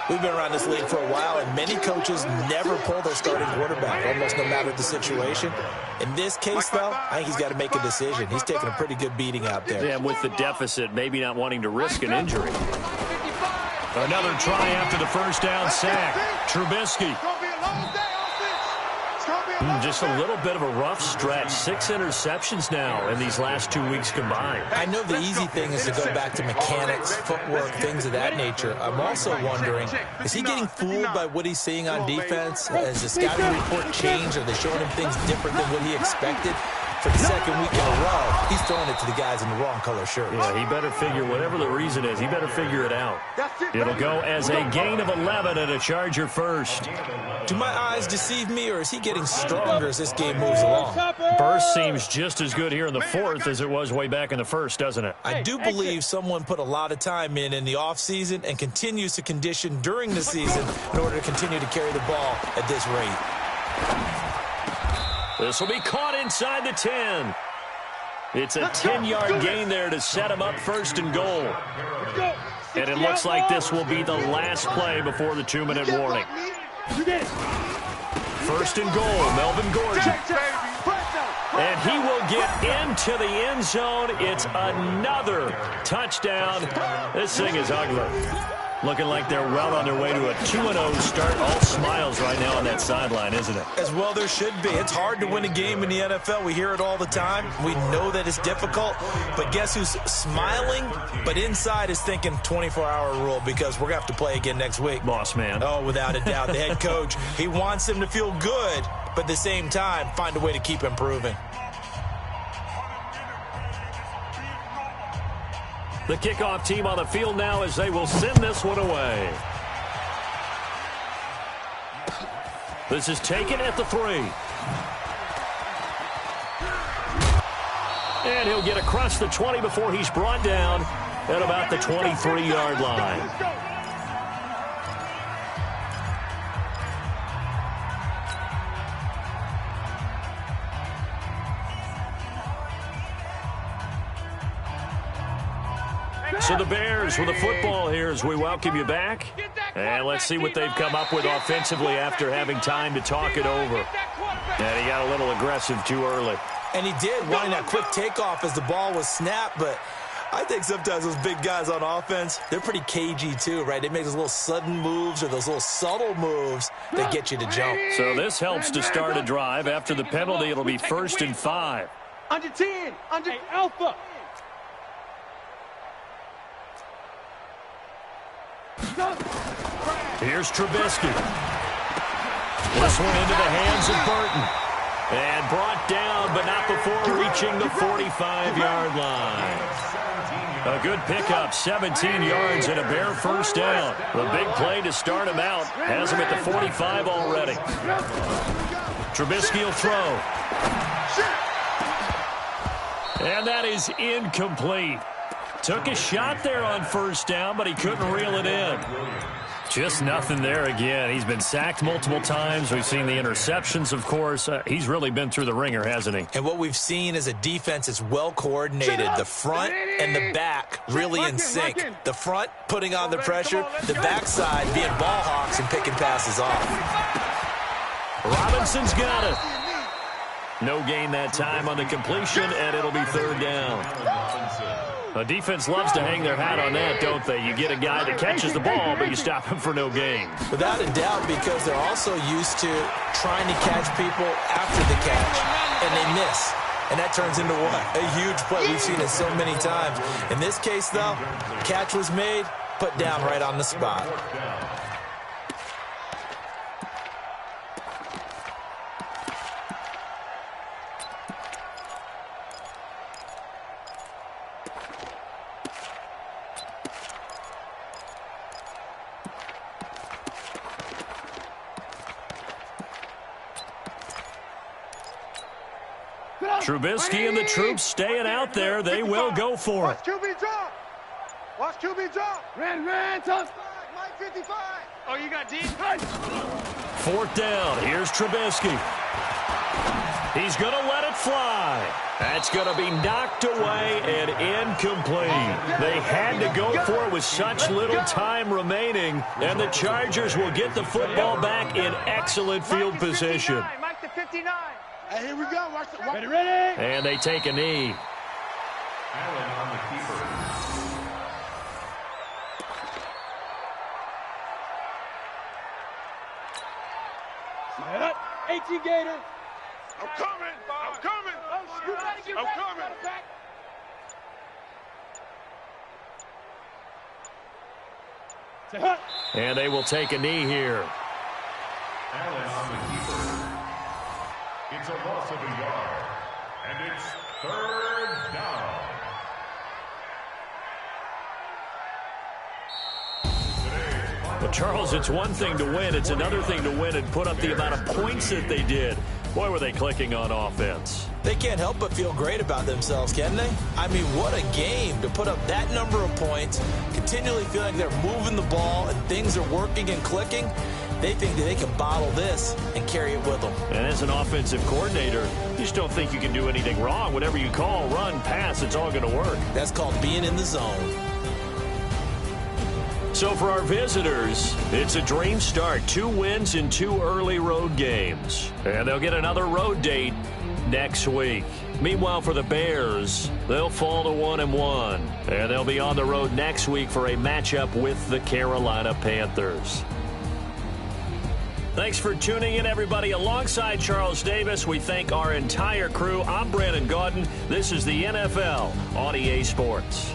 We've been around this league for a while, and many coaches never pull their starting quarterback, almost no matter the situation. In this case, though, I think he's got to make a decision. He's taking a pretty good beating out there. Yeah, with the deficit, maybe not wanting to risk an injury. Another try after the first down sack. Trubisky. It's going to be a long day, offense. It's going to be a long Just a little bit of a rough stretch. 6 interceptions now in these last 2 weeks combined. I know the easy thing is to go back to mechanics, footwork, things of that nature. I'm also wondering, is he getting fooled by what he's seeing on defense? Has the scouting report changed? Are they showing him things different than what he expected? For the second week in a row, he's throwing it to the guys in the wrong color shirts. Yeah, he better figure, whatever the reason is, he better figure it out. It'll go as a gain of 11 and a Charger first. Do my eyes deceive me, or is he getting stronger as this game moves along? Burst seems just as good here in the fourth as it was way back in the first, doesn't it? I do believe someone put a lot of time in the offseason and continues to condition during the season in order to continue to carry the ball at this rate. This will be caught inside the 10. It's a 10-yard gain there to set him up first and goal. And it looks like this will be the last play before the 2-minute warning. First and goal, Melvin Gordon. And he will get into the end zone. It's another touchdown. This thing is ugly. Looking like they're well on their way to a 2-0 start. All smiles right now on that sideline, isn't it? As well there should be. It's hard to win a game in the NFL. We hear it all the time. We know that it's difficult. But guess who's smiling, but inside is thinking 24-hour rule, because we're going to have to play again next week. Boss man. Oh, without a doubt. The head coach, he wants them to feel good, but at the same time, find a way to keep improving. The kickoff team on the field now as they will send this one away. This is taken at the 3. And he'll get across the 20 before he's brought down at about the 23-yard line. So the Bears with the football here as we welcome you back. And let's see what they've come up with offensively after having time to talk it over. And he got a little aggressive too early. And he did, wanting that quick takeoff as the ball was snapped. But I think sometimes those big guys on offense, they're pretty cagey too, right? They make those little sudden moves or those little subtle moves that get you to jump. So this helps to start a drive. After the penalty, it'll be 1st and 5. Under 10. Under Alpha. Here's Trubisky. This one into the hands of Burton. And brought down, but not before reaching the 45-yard line. A good pickup, 17 yards and a Bear first down. The big play to start him out. Has him at the 45 already. Trubisky will throw. And that is incomplete. Took a shot there on first down, but he couldn't reel it in. Just nothing there again. He's been sacked multiple times. We've seen the interceptions, of course. He's really been through the ringer, hasn't he? And what we've seen is a defense that's well coordinated. The front and the back really in sync. The front putting on the pressure. The backside being ball hawks and picking passes off. Robinson's got it. No gain that time on the completion, and it'll be 3rd down. A defense loves to hang their hat on that, don't they? You get a guy that catches the ball, but you stop him for no gain. Without a doubt, because they're also used to trying to catch people after the catch, and they miss. And that turns into what? A huge play. We've seen it so many times. In this case, though, catch was made, put down right on the spot. Trubisky and the troops staying out there. They will go for it. Watch QB drop. Watch QB drop. Ran, tough. Mike 55. Oh, you got deep? 4th down. Here's Trubisky. He's going to let it fly. That's going to be knocked away and incomplete. They had to go for it with such little time remaining, and the Chargers will get the football back in excellent field position. Mike to 59. Hey, here we go. Watch the, Ready. And they take a knee. Allen on the keeper. Set up. 18 Gator. I'm coming. I'm coming. Set up. And they will take a knee here. Allen on the keeper. It's a loss of a yard. And it's 3rd down. Well, Charles, it's one thing to win. It's another thing to win and put up the amount of points that they did. Boy, were they clicking on offense. They can't help but feel great about themselves, can they? I mean, what a game to put up that number of points, continually feeling like they're moving the ball and things are working and clicking. They think that they can bottle this and carry it with them. And as an offensive coordinator, you just don't think you can do anything wrong. Whatever you call, run, pass, it's all going to work. That's called being in the zone. So for our visitors, it's a dream start. 2 wins in 2 early road games. And they'll get another road date next week. Meanwhile, for the Bears, they'll fall to 1-1. And they'll be on the road next week for a matchup with the Carolina Panthers. Thanks for tuning in, everybody. Alongside Charles Davis, we thank our entire crew. I'm Brandon Gaudin. This is the NFL on EA Sports.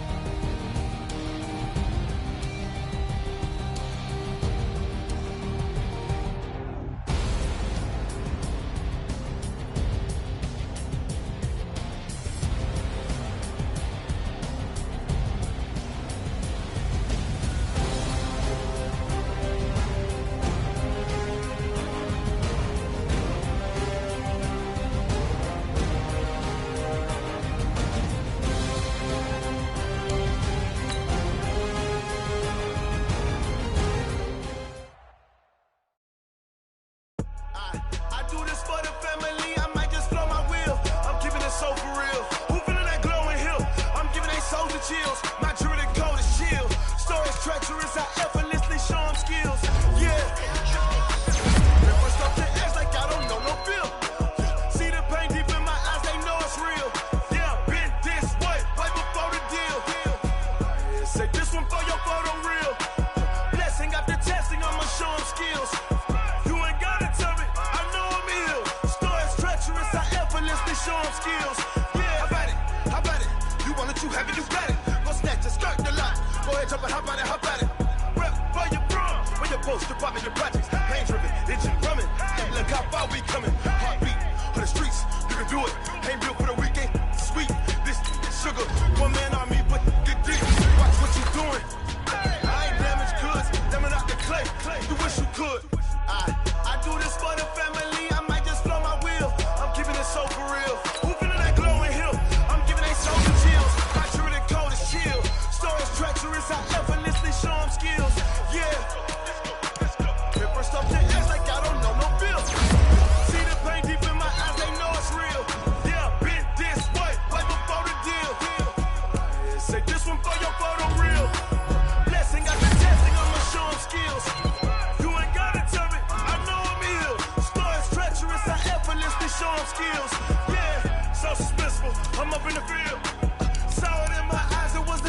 I'm up in the field. Saw it in my eyes, it was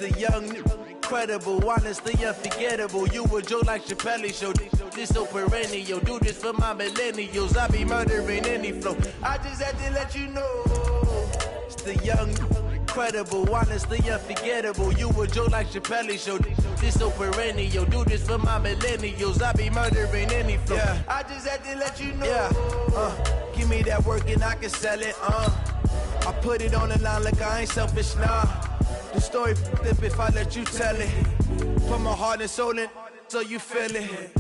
the young, incredible, honestly unforgettable. You a joke like Chappelle Show. This so perennial. Do this for my millennials. I be murdering any flow. I just had to let you know. It's the young, incredible, honestly unforgettable. You a joke like Chappelle Show. This so perennial. Do this for my millennials. I be murdering any flow. Yeah. I just had to let you know. Yeah. Give me that work and I can sell it. I put it on the line like I ain't selfish, nah. The story flip if I let you tell it. Put my heart and soul in so you feel it.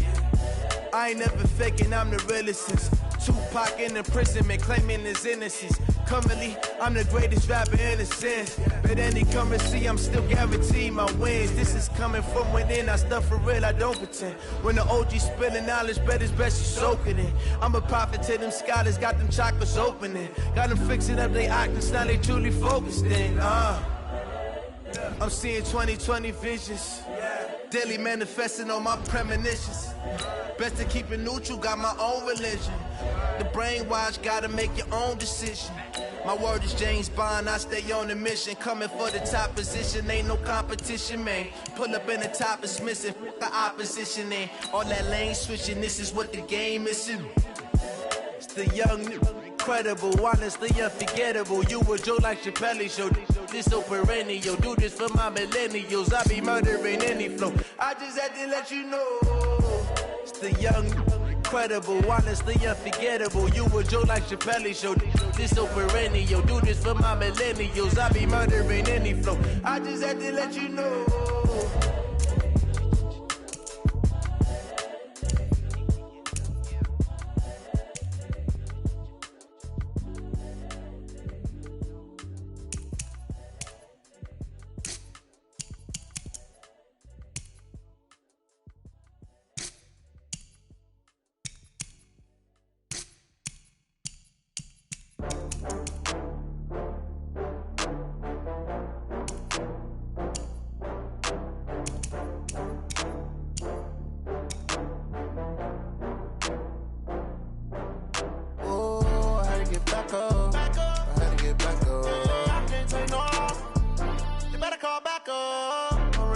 I ain't never faking, I'm the realest since Tupac in imprisonment, claiming his innocence. Currently, I'm the greatest rapper in a sense. But any currency, I'm still guaranteed my wins. This is coming from within, I stuff for real, I don't pretend. When the OG spilling knowledge, bet it's best you soak it in. I'm a prophet to them scholars, got them chakras opening. Got them fixing up their octaves, now they truly focused in. I'm seeing 2020 visions. Daily manifesting on my premonitions. Best to keep it neutral, got my own religion. The brainwash, gotta make your own decision. My word is James Bond, I stay on the mission. Coming for the top position, ain't no competition, man. Pull up in the top is missing, the opposition ain't. All that lane switching, this is what the game is. It's the young, incredible, honestly unforgettable. You a joke like Chappelle Show. This so perennial. Do this for my millennials. I be murdering any flow. I just had to let you know. It's the young, incredible, honestly unforgettable. You a joke like Chappelle Show. This so perennial. Do this for my millennials. I be murdering any flow. I just had to let you know. One. Oh, I had to get back up. I had to get back up. I can't take no off. You better call back up. I'm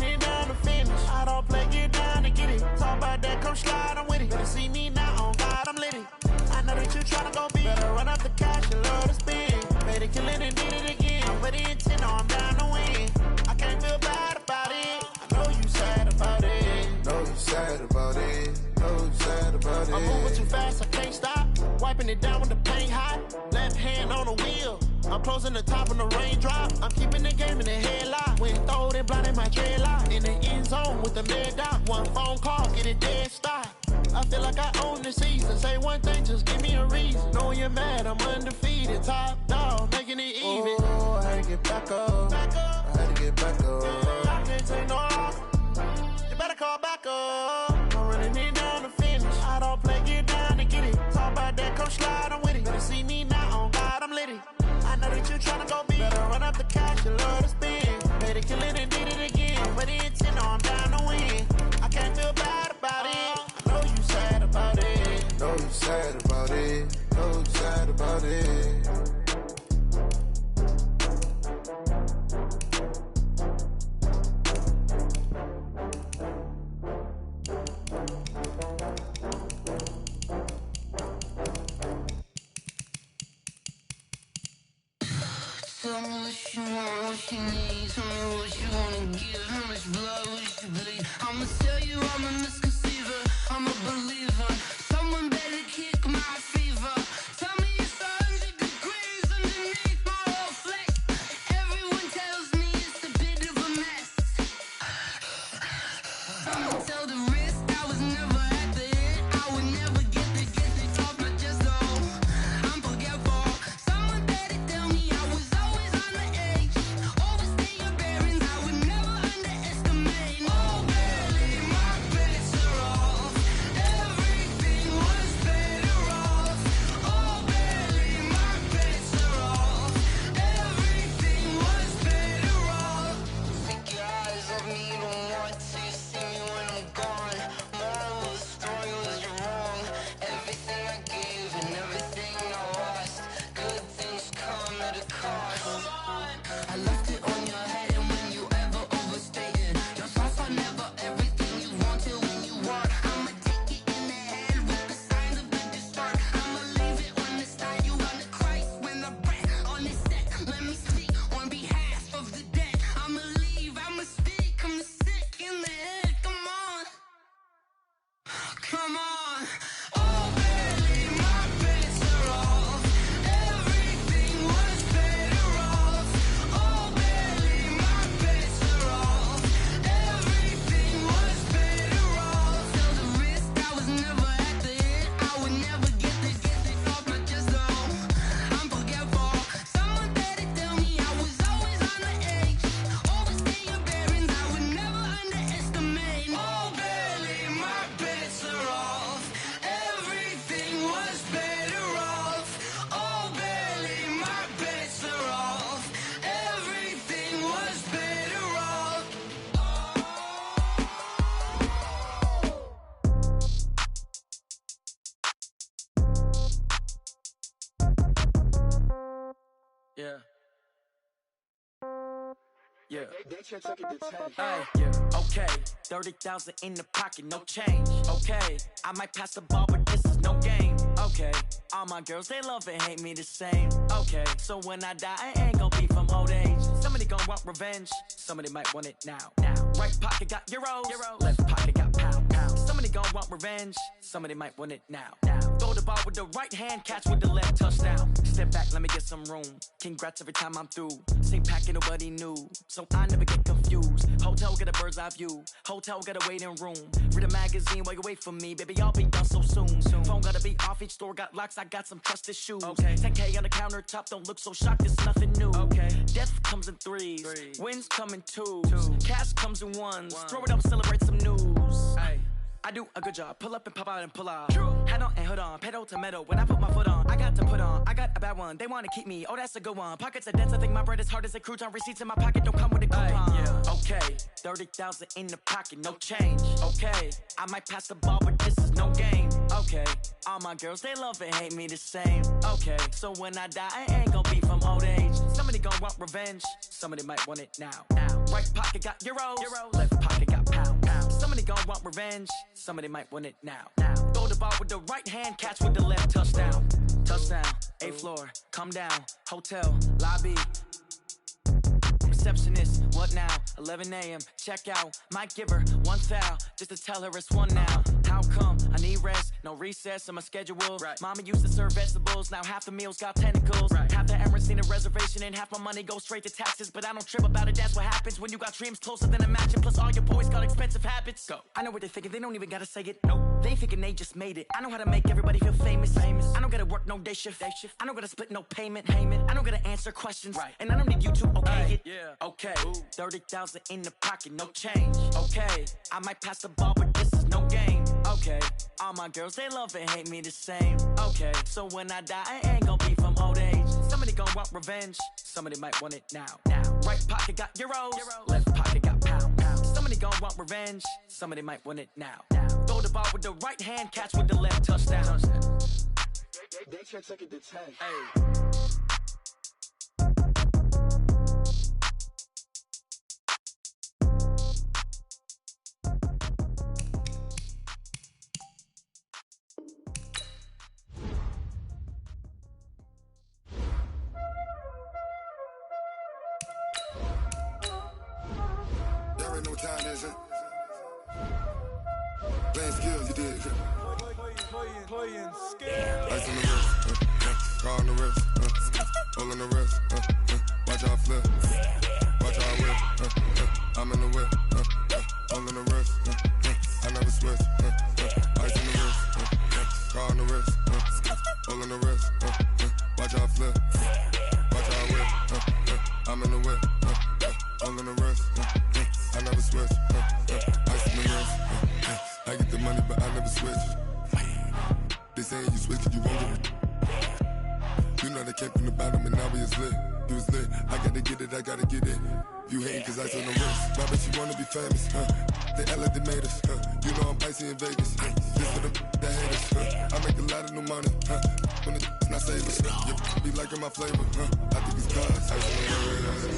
running it down to finish. I don't play, get down and get it. Talk about that, come slide, I'm with it. Better see me now, on God, I'm lit it. I know that you tryna go be. Better run up the cash, you love to spend. Made it, kill it, and did it again. But the intent, no, I'm down to win. I can't feel bad about it. I know you sad about it. Know you sad about it. Know you sad about it. I'm moving too fast, I can't stop. Wiping it down with the paint hot. Left hand on the wheel. I'm closing the top when the raindrop. I'm keeping the game in the headlock. When throwed and blinded my dreadlock. In the end zone with the mad dot. One phone call, get it dead stop. I feel like I own the season. Say one thing, just give me a reason. Knowing you're mad, I'm undefeated. Top dog, making it even. Oh, I had to get back up. I had to get back up. I can't take no off. You better call back up. I'm running it down to finish. I don't play, get down and get it. Talk about that, come slide, I'm with it. Better see me now, on God, I'm lit it. I know that you tryna go be. Better run up the cash, you love to spend. Better kill it and did it again. But the intent, no, I'm down to win. I can't feel bad about it. I know you sad about it. Know you sad about it. Know you sad about it. Tell me what you want, what you need. Tell me what you wanna give. How much blood would you bleed? I'ma tell you I'm a misconceiver. I'm a Yeah. Yeah. Hey, yeah. Okay. 30,000 in the pocket, no change. Okay. I might pass the ball, but this is no game. Okay. All my girls, they love and hate me the same. Okay. So when I die, I ain't gon' be from old age. Somebody gon' want revenge. Somebody might want it now. Right pocket got euros. Left pocket got pound. Somebody gon' want revenge. Somebody might want it now. Throw the ball with the right hand, catch with the left, touchdown. Step back, let me get some room. Congrats every time I'm through. Same packet, nobody knew. So I never get confused. Hotel get a bird's eye view. Hotel get a waiting room. Read a magazine while you wait for me. Baby, I'll be done so soon. Phone gotta be off, each store got locks. I got some trusted shoes. 10K on the countertop, don't look so shocked, it's nothing new. Death comes in threes. Wins come in twos. Cash comes in ones. Throw it up, celebrate some news. I do a good job. Pull up and pop out and pull out. Head on and hood on. Pedal to metal. When I put my foot on, I got to put on. I got a bad one. They want to keep me. Oh, that's a good one. Pockets are dense. I think my bread is hard as a crouton. Receipts in my pocket don't come with a coupon. Yeah. Okay. 30,000 in the pocket. No change. Okay. I might pass the ball, but this is no game. Okay. All my girls, they love and hate me the same. Okay. So when I die, I ain't gonna be from old age. Somebody gon' want revenge. Somebody might want it now. Right pocket got euros. Left pocket got pound. Somebody gon' want revenge. Somebody might want it now. Throw the ball with the right hand, catch with the left, touchdown. Touchdown, 8th floor, come down, hotel, lobby. Receptionist, what now? 11 a.m., check out. Might give her one foul, just to tell her it's one now. How come? I need rest, no recess in my schedule. Mama used to serve vegetables, now half the meals got tentacles. Half the errands need a reservation and half my money goes straight to taxes. But I don't trip about it, that's what happens when you got dreams closer than a mansion. Plus all your boys got expensive habits. Go. I know what they're thinking, they don't even gotta say it. Nope. They thinking they just made it. I know how to make everybody feel famous. I don't gotta work no day shift. I don't gotta split no payment. I don't gotta answer questions. And I don't need you to okay it. Yeah. Okay, 30,000 in the pocket, no change. Okay, I might pass the ball, but this is no game. Okay, all my girls, they love and hate me the same. Okay, so when I die, I ain't gonna be from old age. Somebody gon' want revenge. Somebody might want it now. Right pocket got euros. Left pocket got pound. Somebody gon' want revenge. Somebody might want it now. Throw the ball with the right hand, catch with the left, touchdown. They can't take it to 10. Hey. Time is it? Playing skills, you did. Playing skills. Ice on the wrist, car on the wrist, hole on the wrist, watch how I flip, watch how I whip, I'm in the whip, hole on the wrist, I never switch, ice on the wrist, car on the wrist, hole on the wrist, watch how I flip, watch how I whip, I'm in the whip, hole on the wrist, I never switch, ice on the wrist, I get the money but I never switch. They say you switch it, you won't get it. You know they came from the bottom and now we is lit. You was lit, I gotta get it, I gotta get it. You hating cause ice on the wrist. Why bet you wanna be famous, They act like they made us, You know I'm icy in Vegas, This for the that hate us, I make a lot of new money, When it's not savers, You be liking my flavor, I think it's cause ice on the wrist,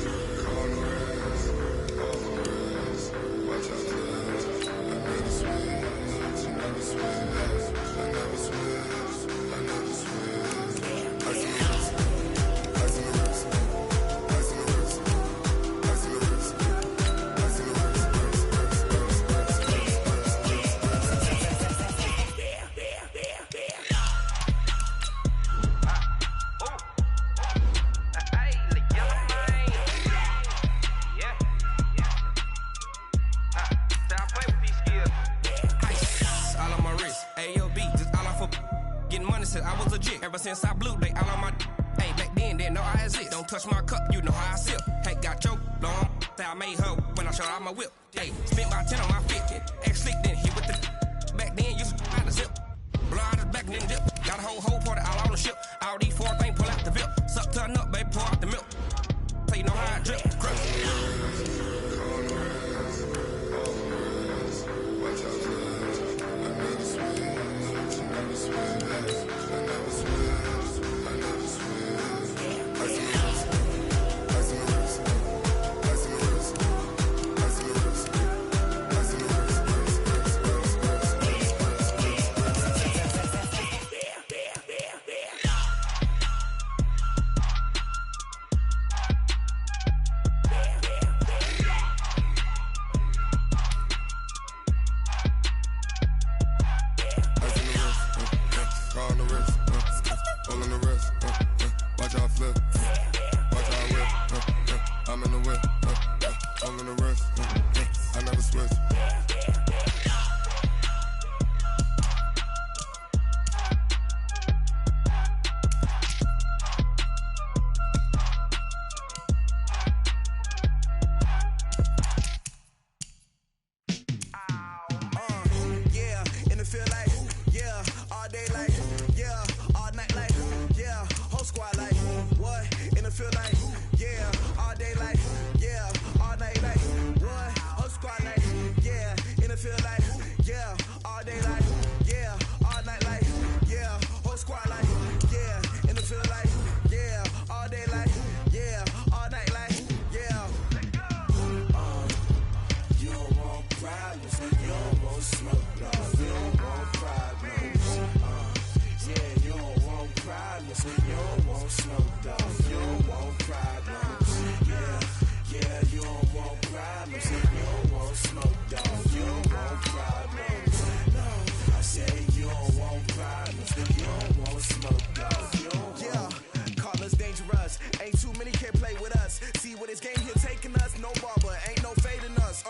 on the wrist, on the wrist. Watch out, I never switch, I never switch. I never switch, I never switch. Ice in the wrist, ice in the wrist, ice in the wrist, ice in the wrist, ice in the wrist, Said I was legit ever since I blew they all on my hey back then didn't know I exist. Don't touch my cup, you know how I sip. Hey, got choked long, say I made her when I showed out my whip. Hey, spent about 10 on my fit, X slick then hit with the back then used to out the zip. Blow out his back and then dip. Got a whole party all on the ship. All these 4 things pull out the VIP. Suck turn up, baby, pour out the milk. So you know how I drip. Crush. Watch out, I never switch, I never switch. I never switch, I never switch. Ice in the wrist, problems. You don't want smoke, dog. You don't want problems. Yeah, you don't want problems. You don't want smoke, dog. You don't want problems. No, I say you don't want problems. You don't want smoke, dog. You don't want. Call us dangerous. Ain't too many can play with us. See where this game here taking us. No barber, ain't no fading us.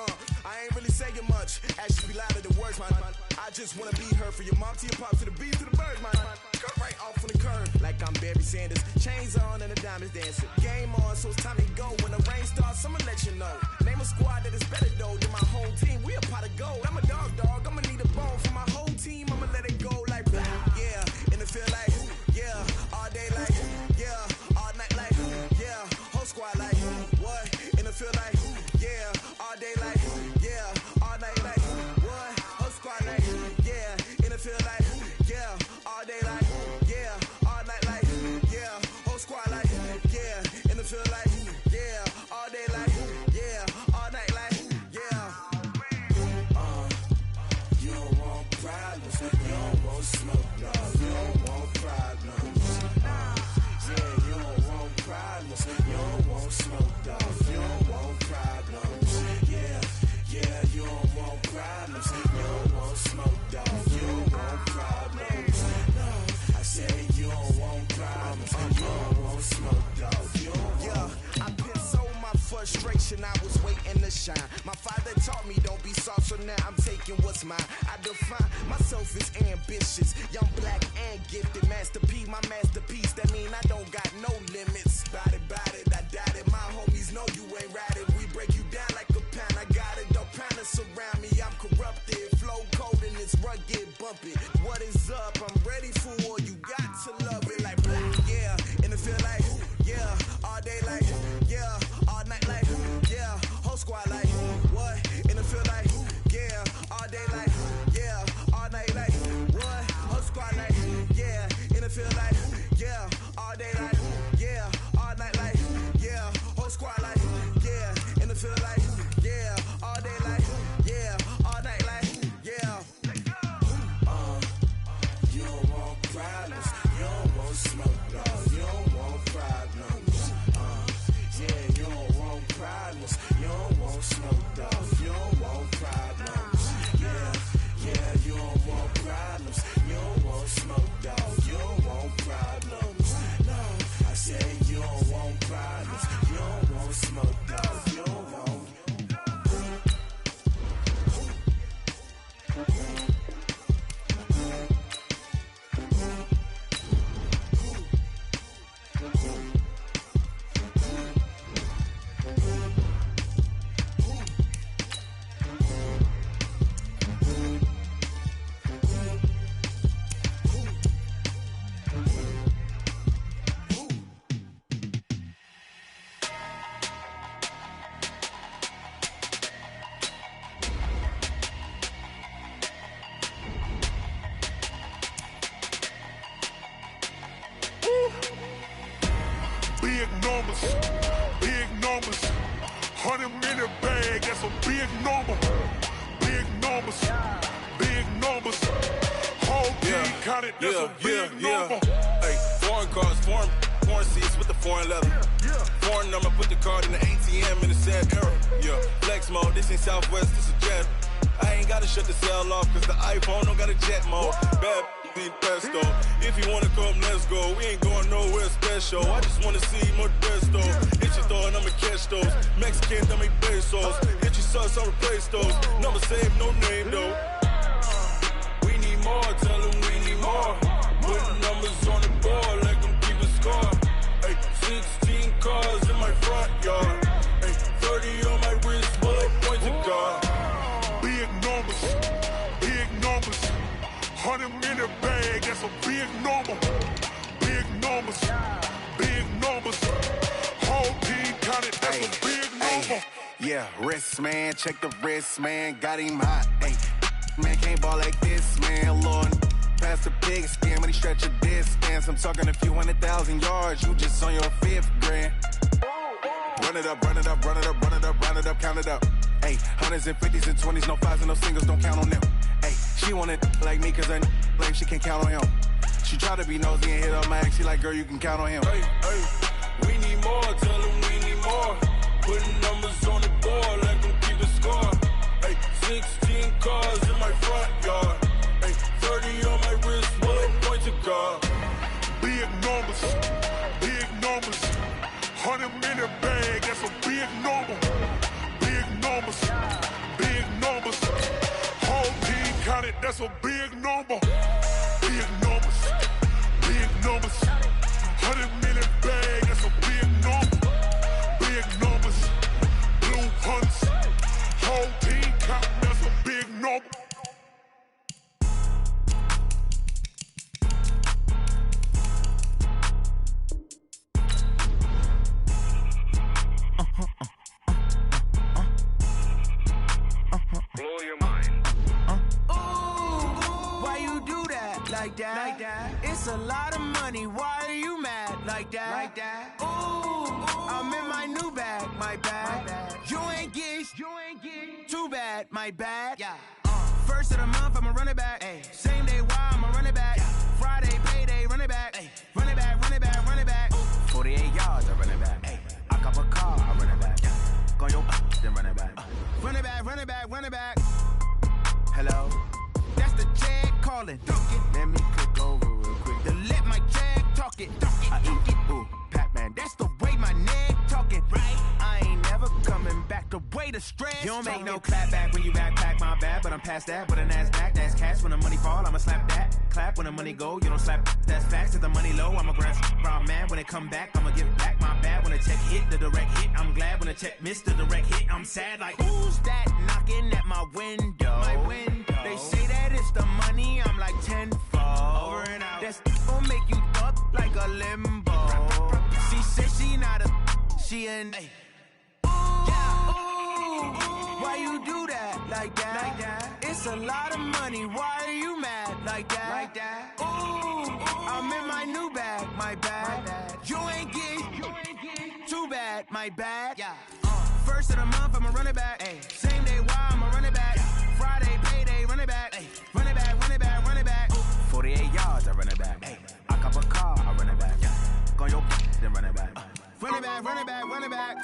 I ain't really saying much. Actions be louder than words, man. I just wanna be heard from your mom to your pop to the beat to the birds, man. Cut right off on the curb, like I'm Barry Sanders. Chains on and the diamonds dancing. Game on, so it's time to go. When the rain starts, I'ma let you know. Name a squad that is better though than my whole team. We a pot of gold. I'm a dog. I'ma need a bone for my whole team. I'ma let it go like yeah. And it feel like yeah. All day like yeah. All night like yeah. Whole squad like what? And it feel like yeah. All day like yeah. All night like what? Whole squad like yeah. And it feel like yeah. All day like yeah. All night like yeah. Whole squad like yeah. And it feel like yeah. All day like yeah. All night like yeah. You don't want problems. You don't want smoke, no. You don't want problems. Yeah, you don't want problems. You don't want smoke, dog. You don't want problems. Yeah, you don't want problems. You don't want smoke, dog. You don't want problems. No, I say you don't want problems. You don't want smoke, dog. You don't want. I've been so my frustration, I was waiting to shine. My father taught me don't be soft, so now I'm taking what's mine. I define myself as ambitious, young, black, and gifted. Master P, my masterpiece. That mean I don't got no limits. Bout it, I doubt it. My homies know you ain't ratted. We break you down like a pound. I got it, don't pound us around me. I'm corrupted, flow cold and it's rugged, bumpy. What is up? I'm ready for war. You got to love it like black, yeah. And it feel like yeah. All day like yeah. All night like yeah. Whole squad like what? And it feel like yeah. All day like yeah. All night like what? Whole squad like yeah. And it feel like yeah. All day like yeah. All night like yeah. Whole squad like yeah. And it feel like yeah. All day like yeah. All night like yeah. You don't want problems. You don't want smoke, dog. You don't want problems. Yeah, you don't want problems. You don't want smoke, dog. You don't want problems. Yeah, you don't want problems. You don't want smoke, dog. You don't want problems. No, I say you don't want problems. You don't want smoke, dog. You don't want. Big numbers, 100-minute bag, that's a big number. Big numbers, whole team counted, that's a big number. Hey, foreign cars, foreign seats with the foreign leather. Foreign number, put the card in the ATM in the sad era. Yeah, flex mode, this ain't Southwest, this a jet. I ain't gotta shut the cell off, cause the iPhone don't got a jet mode. Bad pesto. If you wanna come, let's go. We ain't going nowhere special. I just wanna see Modesto. Hit your thought, I'ma catch those. Mexican, I make pesos. Hit your sus, I'll replace those. Number save, no name though. We need more, tell them we need more. Putting numbers on the board, like them keep a score. Hey, 16 cars in my front yard. Hey, 30 on my wrist, bullet points of God. Big numbers, 100-minute bag, that's a big number. Big numbers, whole team counted, that's a big number. Yeah, wrist man, check the wrist man, got him hot. Ay, man can't ball like this, man. Lord, past the big skin when he stretch a distance. I'm talking a few 100,000 yards, you just on your 5th grand. Run it up, count it up. Ay, hundreds and 50s and 20s, no 5s and no singles, don't count on them. Ay, she want it like me cause her lame, she can't count on him. She try to be nosy and hit up my ex. She like, girl, you can count on him. Hey, hey, we need more. Tell them we need more. Putting numbers on the board, let them keep the score. Hey, 16 cars in my front yard. Hey, 30 on my wrist, 1 point to guard. Big numbers, 100-minute bag, that's a big number. Big numbers, whole team counted, that's a big number. Big numbers, 100-minute bag, that's a big number. Big numbers, blue hunts, whole team counting, that's a big number. Blow your mind. Why you do that? Like that? It's a lot of money. Why are you mad? Like that? Ooh, I'm in my new bag. My bad. You ain't get too bad. My bad. Yeah. First of the month, I'ma run it back. Ay. Same day, why I'ma run it back. Yeah. Friday, payday, run it back. Ay. Run it back. 48 yards, I run it back. Ay. I cop a car, I run it back. Go your then run it back. Run it back. Hello? That's the Jag calling. Let me click over real quick. To let my Jag talk it. I eat it. Ooh, Pac-Man. That's the way my neck talking. Right? I ain't never coming back. The way the stress. You don't make no clap back when you backpack. My bad, but I'm past that. With a NASDAQ, that's cash. When the money fall, I'ma slap that. Clap when the money go. You don't slap. That's facts. If the money low, I'ma grab raw man. When it come back, I'ma give back. My bad when the check hit. The direct hit. I'm glad when the check missed the direct hit. I'm sad like, who's that knocking at my window? My window. They say that it's the money. I'm like tenfold. Over and out. That's gon' make you up like a limbo. She said she not a. She an. Ay. Why you do that? Like that? It's a lot of money. Why are you mad? Like that? Ooh, I'm in my new bag. My bad. You ain't get too bad. My bad. Yeah. First of the month, I'ma run it back. Ay. Same day, why I'ma run it back. Friday, payday, run it back. Ay. Run it back. 48 yards, I run it back. Ay. I cop a car, I run it back. Go your then run it back. Run it back.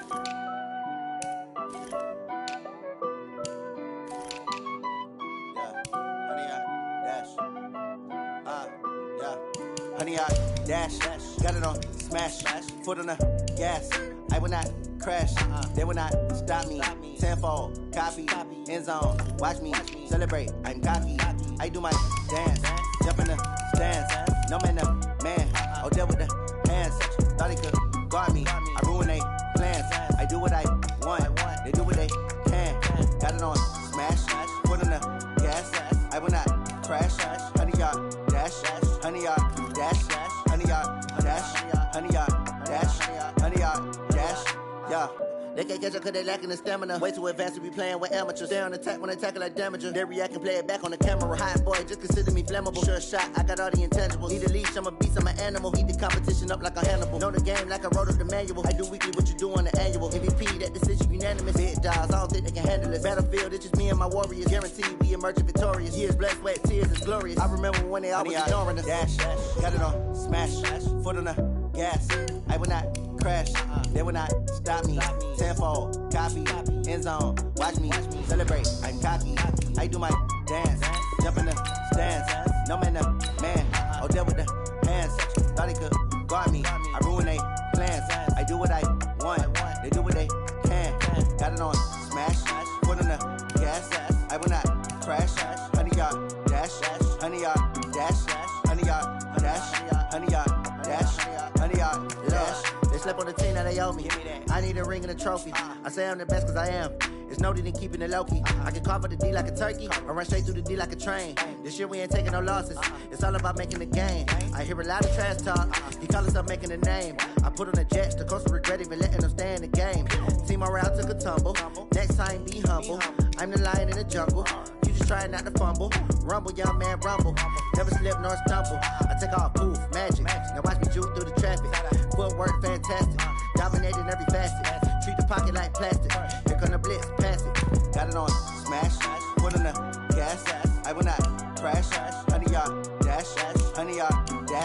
Honey, I dash, got it on smash, foot on the gas. I will not crash, they will not stop me. Tenfold, copy, end zone, watch me celebrate. I'm cocky, I do my dance, jump in the stands. No man, oh, there with the hands. Thought he could guard me, I ruin they plans. I do what I want, they do what they can. Got it on smash, foot on the gas. I will not crash, honey, y'all dash, honey, y'all dash, honey, y'all dash, honey, y'all dash, honey, y'all dash, yeah. They can't catch up cause they lacking the stamina. Way too advanced to be playing with amateurs. Stay on attack when they tackle like damager. They react and play it back on the camera. Hot boy, just consider me flammable. Sure shot, I got all the intangibles. Need a leash, I'm a beast, I'm an animal. Eat the competition up like a Hannibal. Know the game like I wrote up the manual. I do weekly what you do on the annual. MVP, that decision unanimous. Big dogs, I don't think they can handle it. Battlefield, it's just me and my warriors. Guaranteed we emerge victorious. Years, blood, sweat, tears, it's glorious. I remember when they always ignoring us. Dash, got it on smash, foot on the gas. I will not crash, they will not stop me. Tenfold, copy, end zone, watch me celebrate. I'm cocky, I do my dance, jump in the stands. No man, oh, there with the hands. Thought he could guard me, I ruin they plans. I do what I want, they do what they can. Got it on smash, foot on the gas. I will not crash, honey, y'all dash, honey, y'all dash, honey, y'all dash, honey, y'all dash, honey, y'all dash. They slept on the team that they owe me. I need a ring and a trophy. I say I'm the best cause I am. It's no need in keeping it low-key. I can carve up the D like a turkey or run straight through the D like a train. This year we ain't taking no losses. It's all about making the game. I hear a lot of trash talk. He call himself making a name. I put on the Jets. The coach will regret even letting them stay in the game. Team morale took a tumble. Next time be humble. I'm the lion in the jungle. You just trying not to fumble. Rumble, young man, rumble. Never slip nor stumble. I take off, poof, magic. Now watch me juke through the traffic. Footwork fantastic. Dominating every facet. Treat the pocket like plastic. Here come the blitz, pass it. Got it on smash. Foot on the gas. I will not crash. Honey, y'all dash. Honey, y'all dash.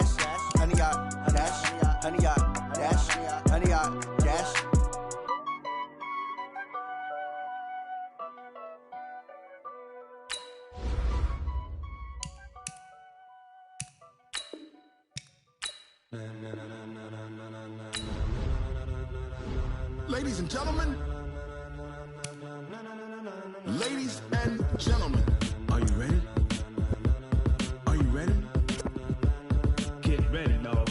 Ladies and gentlemen. Ladies and gentlemen. Are you ready? Are you ready? Get ready, dog.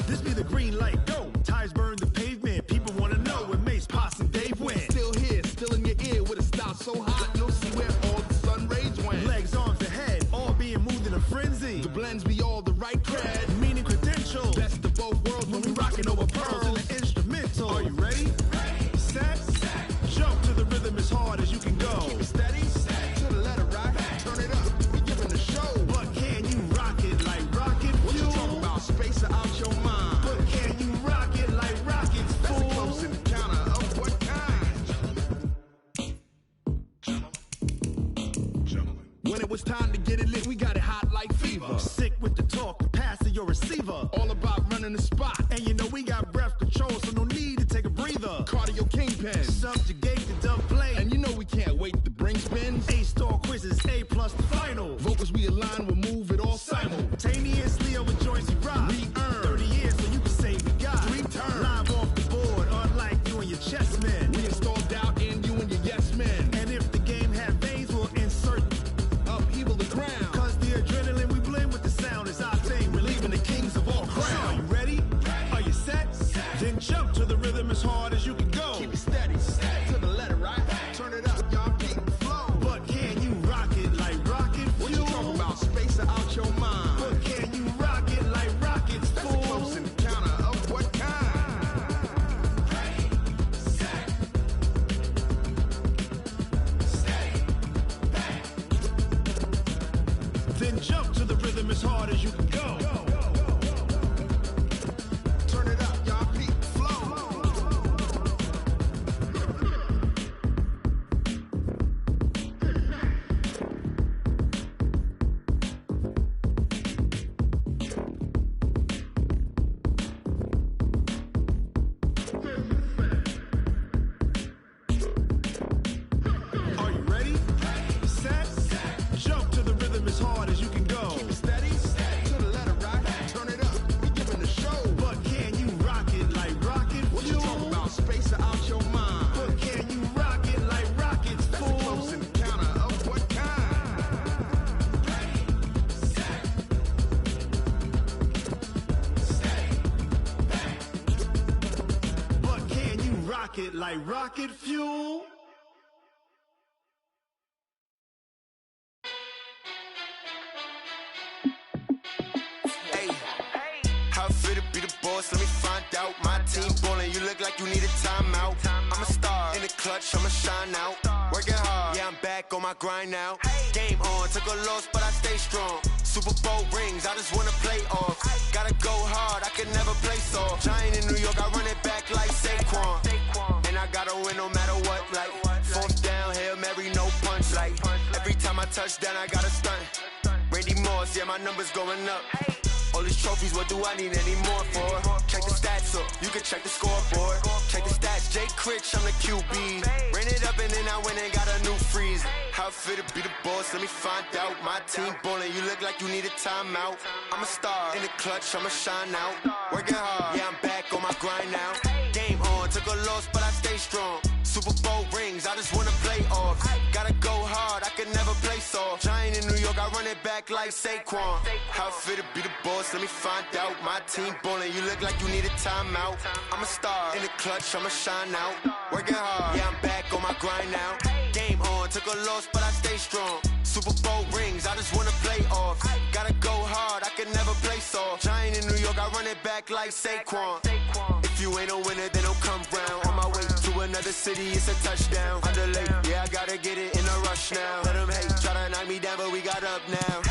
This be the green light, go. Tires burn the pavement. People wanna know where Mace, Poss, and Dave went. Still here, still in your ear with a style so hot. You'll see where all the sun rays went. Legs, arms, and head, all being moved in a frenzy. The blends be all the right cred, meaning credentials. Best of both worlds when we rockin' over pearls in the instrumental. Are you ready? Set, jump to the rhythm as hard as you can go. Keep it steady, to the letter right. Turn it up, we giving the show. But can you rock it like rocket? What you talking about? Space out your mind. But can you rock it like rockets? That's a close encounter of what kind? When it was time to get it lit, we got it hot like fever. Sick with the talk, pass to your receiver. All about running the spot. And you know we got breath control, so no need to take a breather. Cardio kingpin, subjugate the dub play. And you know we can't wait to bring spins. A-star quizzes, A+ the final. Vocals we align, we'll move it all simultaneously over joints we rock. We earn 30 years, so you can say we got 3 turns. Live off the board, unlike you and your chess men. We install doubt in you and your yes men. And if the game had veins, we'll insert upheaval the ground. Cause the adrenaline we blend with the sound is our thing. We're leaving the kings of all crown. Are you ready? Are you set? Then jump to the rhythm as hard as you can go. Keep it steady, to the letter right. Turn it up, y'all keep the flow. But can you rock it like rocket fuel? What you talking about? Space out your mind. But can you rock it like rockets, fool? That's a close encounter of what kind? Then jump to the rhythm as hard as you can go. Turn it up, y'all keep the flow. Are you ready? Set, jump to the rhythm as hard as you can go. Keep it steady, to the letter right. Turn it up, we giving the show. But can you rock it like rocket fuel? What you talking about? Space out your mind. But can you rock it like rockets, fool? That's a close encounter of what kind? But can you rock it like rocket fuel? Hey, how fit to be the boss? Let me find out. My team ballin', you look like you need a timeout. I'm a star in the clutch, I'ma shine out. Working hard, yeah, I'm back on my grind now. Game on, took a loss, but I stay strong. Super Bowl rings, I just wanna play off. Gotta go hard, I can never play soft. Giant in New York, I run it back like Saquon. And I gotta win no matter what, like 4th down, Hail Mary, no punch. Like every time I touch down, I gotta stunt. Randy Moss, yeah, my numbers going up. All these trophies, what do I need any more for? Check the stats up, you can check the scoreboard. Check the stats, Jay Critch, I'm the QB. Ran it up and then I went and got a new freeze. How fit to be the boss, let me find out. My team ballin', you look like you need a timeout. I'm a star in the clutch, I'ma shine out. Working hard, yeah, I'm back on my grind now. Game on, took a loss, but I stay strong. Super Bowl rings, I just wanna play off. Gotta go hard, I can never play soft. Giant in New York, I run it back like Saquon. How fit to be the boss, let me find out. My team ballin', you look like you need a timeout. I'm a star in the clutch, I'ma shine out. Working hard, yeah, I'm back on my grind now. Game on, took a loss, but I stay strong. Super Bowl rings, I just wanna play off. Gotta go hard, I can never play soft. Giant in New York, I run it back like Saquon. If you ain't a winner, then don't come round. On my way to another city, it's a touchdown. Underlay, yeah, I gotta get it in a rush now. Let them hate, try to knock me down, but we got up now.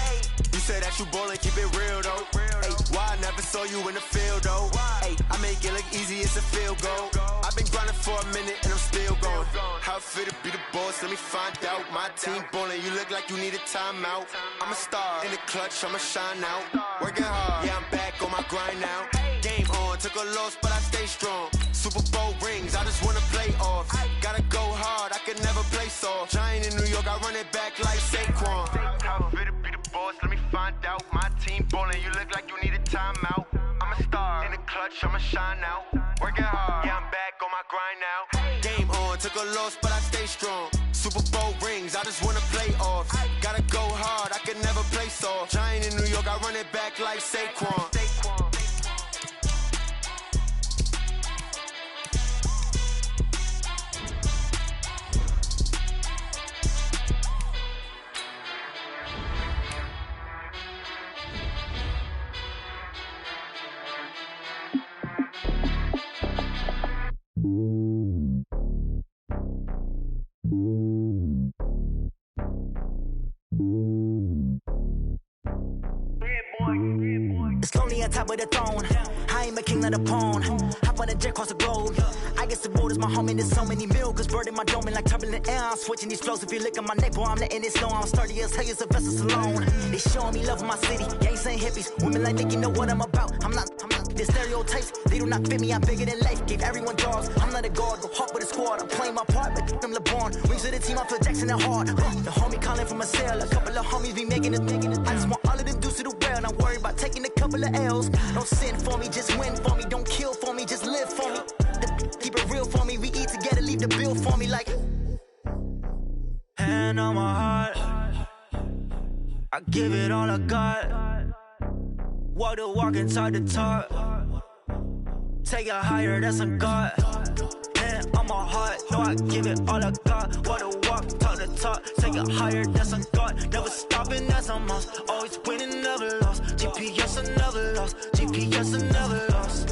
Used say that you ballin', keep it real though. Ay, why I never saw you in the field though? Ay, I make it look easy, it's a field goal. I've been grinding for a minute and I'm still going. How it feel to be the boss, let me find out. My team ballin', you look like you need a timeout. I'm a star in the clutch, I'ma shine out. Working hard, yeah, I'm back on my grind now. Game on, took a loss, but I stay strong. Super Bowl rings, I just wanna play off. Gotta go hard, I can never play soft. Giant in New York, I run it back like Saquon. How it feel to be the boss, let me find out. My team ballin', you look like you need a timeout. I'm a star in the clutch, I'ma shine out. Working hard, yeah, I'm back on my grind now. Game on, took a loss, but I stay strong. Super Bowl rings, I just wanna play off. Gotta go hard, I can never play soft. Giant in New York, I run it back like Saquon. It's lonely on top of the throne. I ain't a king of the pawn. Hop on a jet across the globe. I guess the road is my home and there's so many milkers birding my dome like turbulent air. I'm switching these flows. If you look at my neck, boy, I'm letting it slow. I'm sturdy as hell as a vessel Salone. They showing me love in my city. Gangsta hippies, women like Nick, you know what I'm about. I'm not. The stereotypes, they do not fit me. I'm bigger than life. Gave everyone jobs. I'm not a guard, go hard with a squad. I'm playing my part, but I'm LeBron. Wings of the team, I feel Jackson and hard. The homie calling from a cell. A couple of homies be making it. I just want all of them dudes to do well. Not worried about taking a couple of L's. Don't sin for me, just win for me. Don't kill for me, just live for me. Keep it real for me. We eat together, leave the bill for me like. Hand on my heart, I give it all I got. Walk the walk and talk the talk. Take it higher, that's a God. Hand on my heart, no, I give it all I got. Walk the walk, talk the talk. Take it higher, that's a God. Never stopping, that's a must. Always winning, never lost. GPS, I never lost. GPS, I never lost.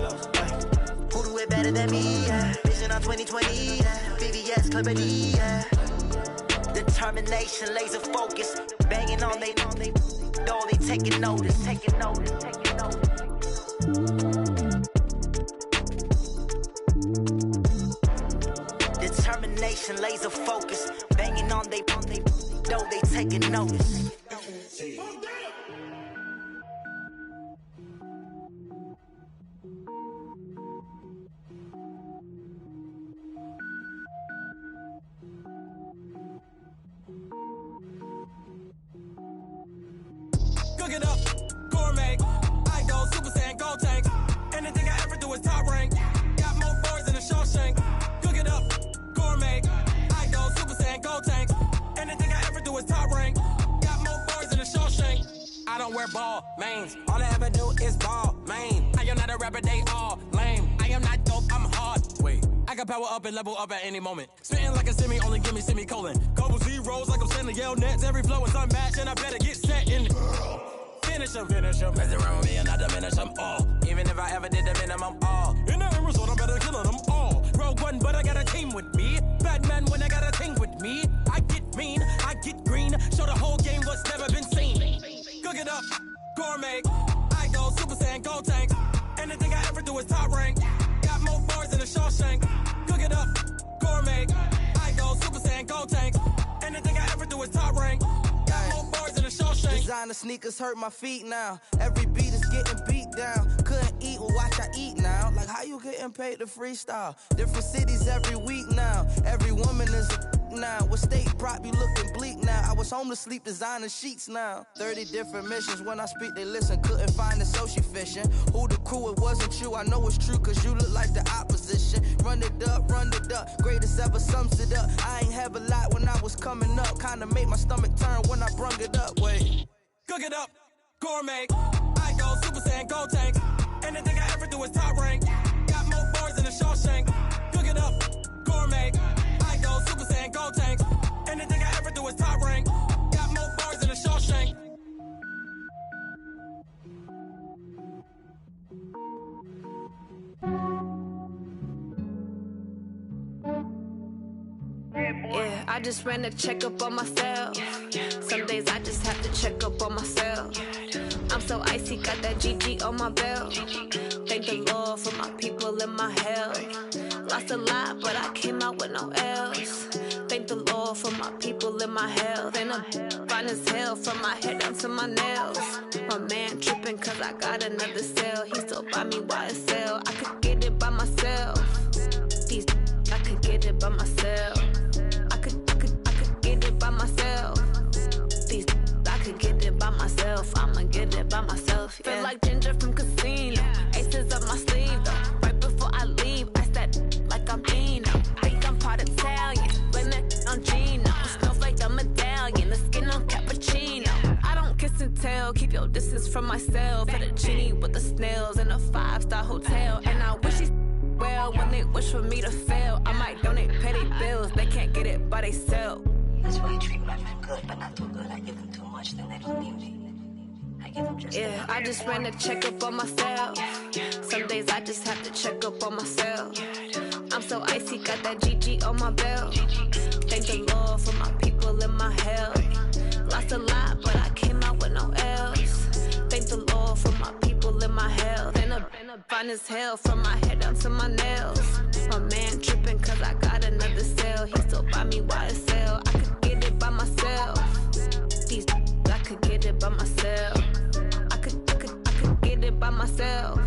Who do it better than me? Yeah. Vision on 2020. Yeah. VVS, Clippity. Yeah. Determination, laser focus. Banging on they door, they taking notice. Taking notice, taking notice. Determination, laser focus. Banging on they door, they taking notice. Cook it up, gourmet. I go Super Saiyan, gold tank. Anything I ever do is top rank. Got more boards than a Shawshank. Cook it up, gourmet. I go Super Saiyan, gold tank. Anything I ever do is top rank. Got more boards than a Shawshank. I don't wear ball mains. All I ever do is ball main. I am not a rapper, they all lame. I am not dope, I'm hard. Wait, I can power up and level up at any moment. Spitting like a semi, only give me semicolon. Couple zeros like I'm sending yell nets. Every flow is unmatched and I better get set in. Finish them. Mess around with me and I diminish them all. Even if I ever did the minimum all. In the end result, I better kill them all. Rogue One, but I got a team with me. Batman when I got a team with me. I get mean, I get green. Show the whole game what's never been seen. Cook it up, gourmet. I go Super Saiyan, gold tank. Anything I ever do is top rank. Got more bars than a Shawshank. Cook it up, gourmet. I go Super Saiyan, gold tank. Anything I ever do is top rank. Got more bars than a Shawshank. Designer sneakers hurt my feet now. Every beat is getting beat down. Couldn't eat, well watch I eat now. Like how you getting paid to freestyle? Different cities every week now. Every woman is a now. What state prop you looking bleak now? I was home to sleep designer sheets now. 30 different missions. When I speak they listen. Couldn't find it so she fishing. Who the crew? It wasn't you. I know it's true cause you look like the opposition. Run it up, greatest ever sums it up. I ain't have a lot when I was coming up. Kinda made my stomach turn when I brung it up. Wait. Cook it up, gourmet. I go Super Saiyan, gold tank. Anything I ever do is top rank. Got more bars than a Shawshank. Cook it up, gourmet. I go Super Saiyan, gold tank. Anything I ever do is top rank. Got more bars than a Shawshank. Yeah, I just ran a checkup on myself. Some days I just have to check up on myself. I'm so icy, got that GG on my belt. Thank the Lord for my people in my hell. Lost a lot, but I came out with no L's. Thank the Lord for my people in my health. And I'm fine as hell from my head down to my nails. My man tripping cause I got another cell. He still buy me YSL. I could get it by myself. These I could get it by myself. I could get it by myself. These I could get it by myself. I'ma get it by myself. Yeah. Feel like Ginger from Casino. Aces up my sleeve though. Right before I leave, I said like I'm Dino. Think I'm part Italian. Blame that on Gino. Snowflake the medallion. The skin on cappuccino. I don't kiss and tell. Keep your distance from myself. Fettuccine with the snails in a 5-star hotel. And I wish he's well when they wish for me to fail. I might donate petty bills. They can't get it by they sell. That's why you treat my men good, but not too good. I give them too much, then they don't need me. I give them just I just ran a checkup on myself. Some days I just have to check up on myself. I'm so icy, got that GG on my belt. Thank the Lord for my people in my health. Lost a lot, but I came out with no L's. Thank the Lord for my people in my health. And I'm fine as hell from my head down to my nails. My man tripping cause I got another cell. He still buy me YSL. I could get it by myself. These I could get it by myself. I could get it by myself.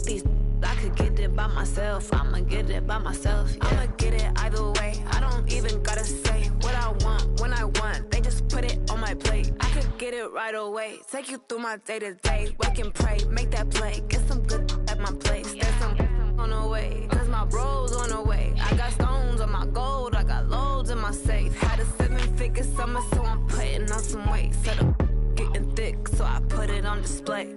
These I could get it by myself. I'ma get it by myself. Yeah. I'ma get it either way. I don't even gotta say what I want when I want. They just put it on my plate. I could get it right away. Take you through my day to day. Wake and pray, make that play. Get some good at my place. There's some on the way, cause my bros on the way. I got stones on my gold. I got loads in my safe. Had a 7-figure summer, so I'm putting on some weight. Set up getting thick, so I put it on display.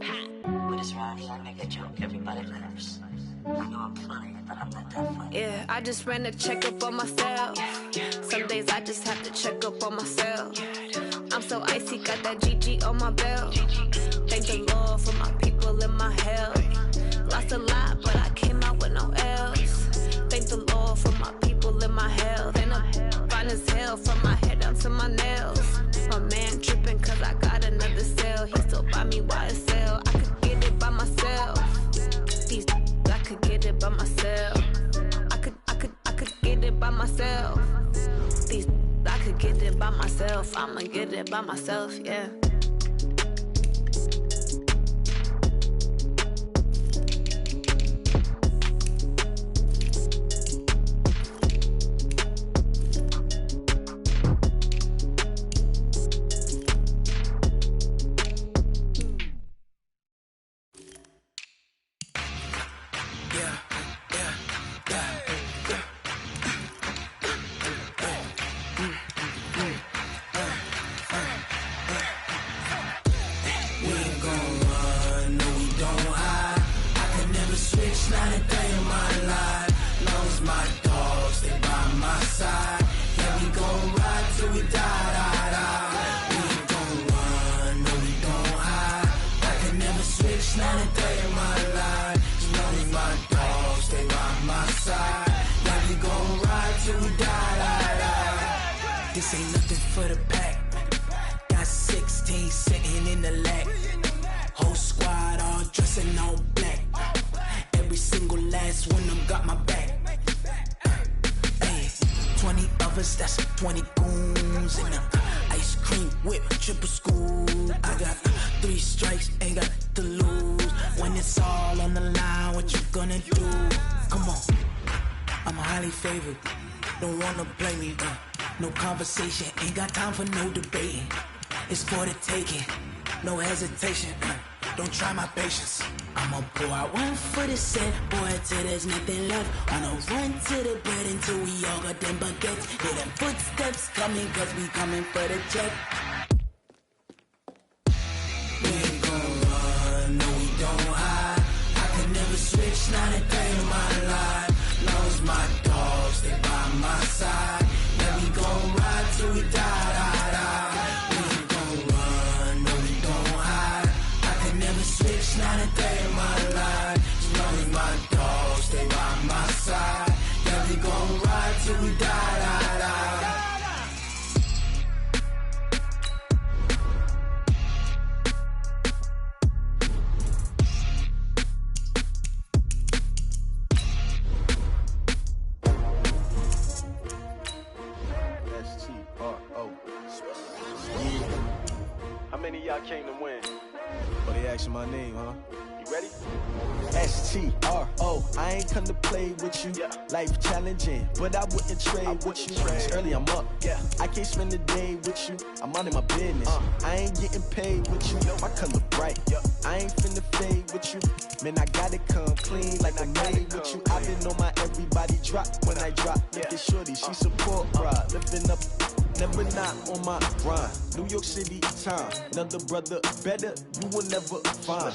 With this rhyme, I make a joke, everybody laughs. I know I'm funny, but I'm not that funny. Yeah, I just ran a checkup on myself. Some days I just have to check up on myself. I'm so icy, got that GG on my belt. Thank the Lord for my people in my health. Lost a lot, but I came out with no L's. Thank the Lord for my people in my health. And I'm fine as hell from my head down to my nails. My man tripping cause I got another cell. He still buy me YSL. I could get it by myself. These I could get it by myself. I could get it by myself. These I could get it by myself. I'ma get it by myself, yeah. This ain't nothing for the pack. Got 16 sitting in the lap. Whole squad all dressing all black. Every single last one of them got my back. Hey, 20 of us, that's 20 goons in the ice cream whip, triple school. I got 3 strikes, ain't got to lose. When it's all on the line, what you gonna do? Come on, I'm highly favored. Don't wanna play me, no conversation, ain't got time for no debating. It's for the taking, no hesitation. Don't try my patience. I'ma pour out one for the set, boy, till there's nothing left. Wanna run to the bed until we all got them baguettes. Hear them footsteps coming, cause we coming for the check. We ain't gon' run, no we don't hide. I can never switch, not a day in my life. Long as my dogs, stay by my side. Yeah, we gon' ride till we die, die, die. We ain't gon' run, no we don't hide. I can never switch, not a day in my life. As long as my dogs stay by my side. Yeah, we gon' ride till we die, die, die. Oh, they asking my name, huh? You ready? S-T-R-O, I ain't come to play with you. Life challenging, but I wouldn't trade with you. It's early, I'm up. I can't spend the day with you. I'm minding my business. I ain't getting paid with you. My color bright. I ain't finna fade with you. Man, I gotta come clean like I made with you. I've been on my everybody drop when I drop. Look at shorty, she support ride. Living up, never not on my grind. New York City time, another brother better, you will never find.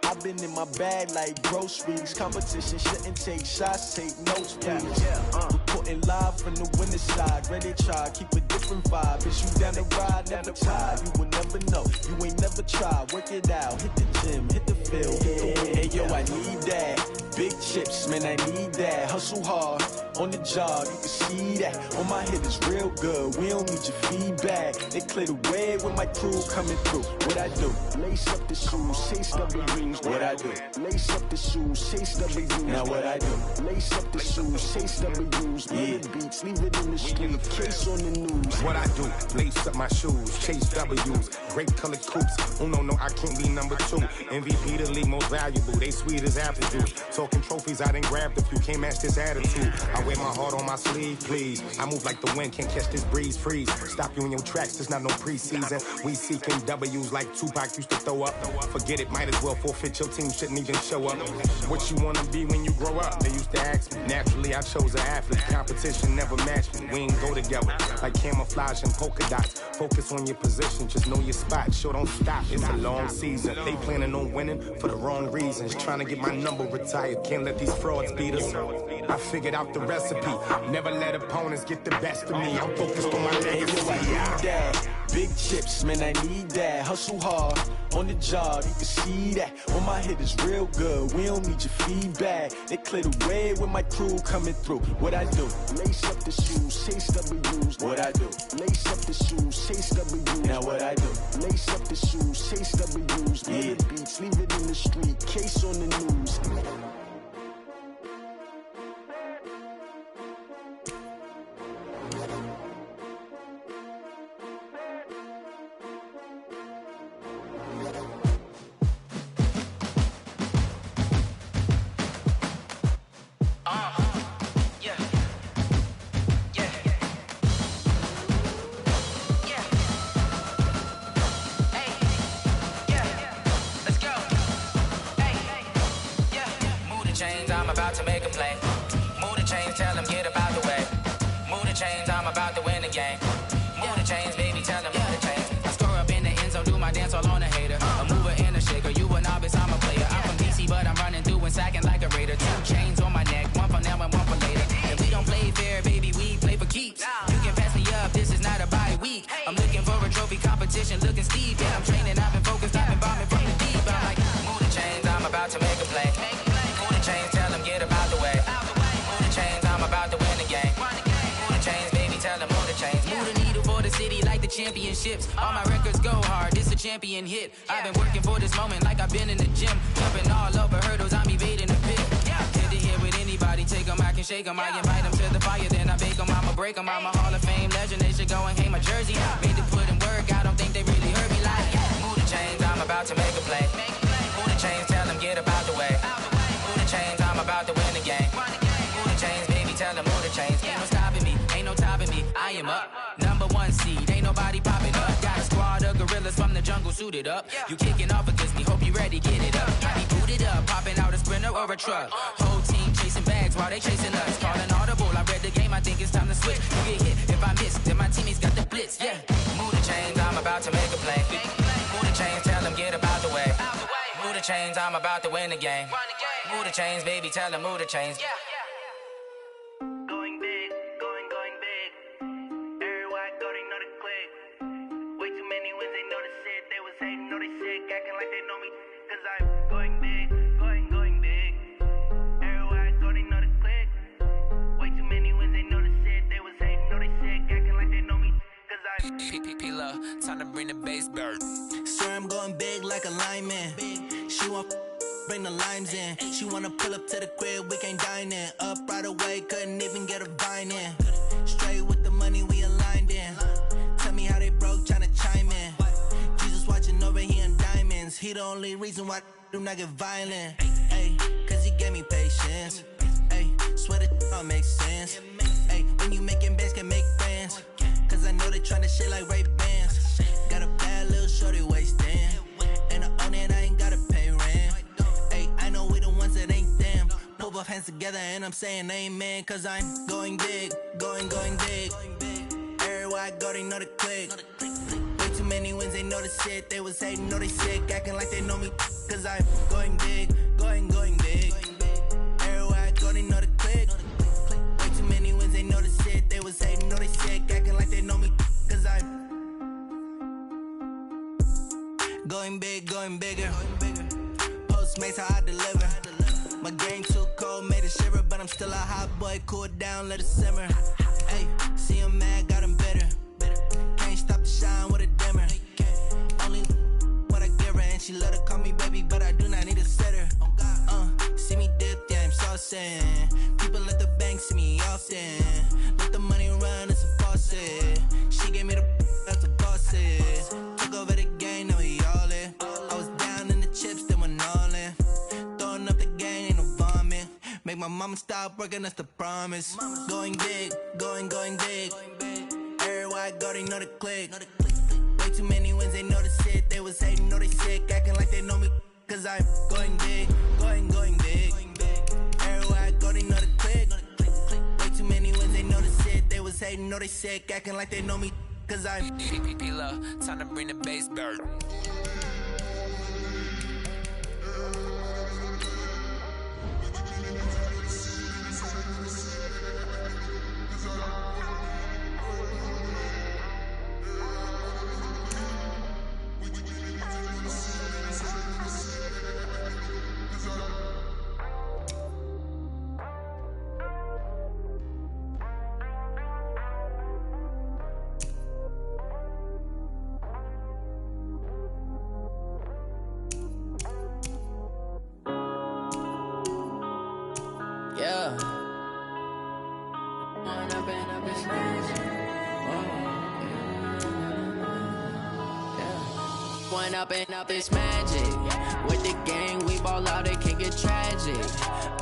I've been in my bag like groceries. Competition shouldn't take shots, take notes, please. Reporting live from the winning side. Ready to try, keep a different vibe. Is you down the ride, never tired. You will never know, you ain't never tried. Work it out, hit the gym, hit the field, hit the wind. Hey yo, I need that. Big chips, man, I need that. Hustle hard, on the job, you can see that. On my head is real good, we don't need your feedback. They clear the way with my crew coming through. What I do? Lace up the shoes, chase W's. What I do? Lace up the shoes, chase W's. Now what I do? Lace up the shoes, chase W's. Yeah, beats, leave it in the street, case on the news. What I do? Lace up my shoes, chase W's. Great colored coops. Oh no, I can't be number 2. MVP the league most valuable. They sweet as apple juice. Talking trophies, I didn't grab the few. Can't match this attitude. I wear my heart on my sleeve, please. I move like the wind, can't catch this breeze, freeze. Stop you in your tracks, there's not no preseason. We seeking W's like Tupac used to throw up. Forget it, might as well forfeit. Your team shouldn't even show up. What you wanna be when you grow up? They used to ask me. Naturally, I chose an athlete. Competition never matched me. We ain't go together like camouflage and polka dots. Focus on your position, just know your spot. Sure, don't stop. It's a long season. They planning on winning for the wrong reasons. Trying to get my number retired. Can't let these frauds beat us. I figured out the recipe. Never let opponents get the best of me. I'm focused on my legacy. I need that. Big chips, man, I need that. Hustle hard, on the job, you can see that. On my head is real good, we don't need your feedback. They clear the way with my crew coming through. What I do? Lace up the shoes, chase W's. What I do? Lace up the shoes, chase W's. Now what I do? Lace up the shoes, chase W's. Yeah, beats, leave it in the street, case on the news. Looking Steve, yeah, I'm training, I've been focused, I've been bombing from the deep. I'm like, move the chains, I'm about to make a play. Move the chains, tell them get about the way. Move the chains, I'm about to win the game. Move the chains, baby, tell them move the chains. Move the needle for the city like the championships. All my records go hard, this a champion hit. I've been working for this moment like I've been in the gym. Jumping all over hurdles, I'm evading the pit. Head to head with anybody, take them, I can shake them. I invite them to the fire, then I bake them, I'ma break them. I'm a Hall of Fame legend, they should go and hang my jersey. Made to put in work, I don't think they really heard me like. Move the chains, I'm about to make a play. Move the chains, tell them get about the way. Move the chains, I'm about to win the game. Move the chains, baby, tell them move the chains. Ain't no stopping me, ain't no topping me. I am up, number 1 seed, ain't nobody popping up. Got a squad of gorillas from the jungle suited up. You kicking off against me, hope you ready, get it up. I be booted up, popping out a Sprinter or a truck. Whole team chasing bags while they chasing us. Calling audible, I read the game, I think it's time to switch. You get hit, if I miss, then my teammates got the blitz, yeah. Move the chains, I'm about to make a play. Move the chains, tell them get about the way. Move the chains, I'm about to win the game. Move the chains, baby, tell them move the chains. Going big, going big. Everywhere I go, they know the click. Way too many wins, they know the shit. They was hating, know they sick, acting like they know me. Cause I'm going big, going big. Everywhere I go, they know the click. Way too many wins, they know the shit. They was hating, know they sick, acting like they know me. Cause I'm P-P-P-Love, time to bring the bass bird. Swear I'm going big like a lineman. She want bring the limes in. She wanna pull up to the crib, we can't dine in. Up right away, couldn't even get a vine in. Straight with the money, we aligned in. Tell me how they broke, tryna chime in. Jesus watching over, he undying. he the only reason why do not get violent. Ay, cause he gave me patience. Ay, swear that don't make sense. Ay, when you making bands can make friends. Cause I know they tryna shit like Ray-Bans. Got a bad little shorty wasting. And I own it, I ain't gotta pay rent. Ay, I know we the ones that ain't them. Pull both hands together and I'm saying amen. Cause I'm going big, going big. Everywhere I go, they know the click. Way too many wins, they know the shit. They was hating, know they sick, acting like they know me. Cause I'm going big, going big. Everywhere I go, they know the click. Way too many wins, they know the shit. They was hating, know they sick, acting like they know me. Cause I'm going big, going bigger. Postmates how I deliver. My game too cold, made it shiver, but I'm still a hot boy. Cool it down, let it simmer. Hey, see him mad, got him bitter. Can't stop the shine with a dimmer. Only what I give her, and she let her call me baby, but I do not need a sitter. See me dip, yeah, I'm saucing. People at the bank see me often. Let the money run, it's a faucet. She gave me the that's a boss it. Took over the game, now we all in. I was down in the chips, then went all in. Throwing up the game, ain't no vomit. Make my mama stop working, that's the promise. Going big, going big. Everywhere I go, they know the click. Way too many wins, they know the shit. They was hating, know they sick, acting like they know me. Cause I'm going big, going big. Everywhere I go, they know the click. Way too many wins, they know the shit. They was hating, know they sick, acting like they know me. Cause I'm PPP, time to bring the bass back. Yeah. One up and up, it's magic. With the gang, we ball out, it can get tragic.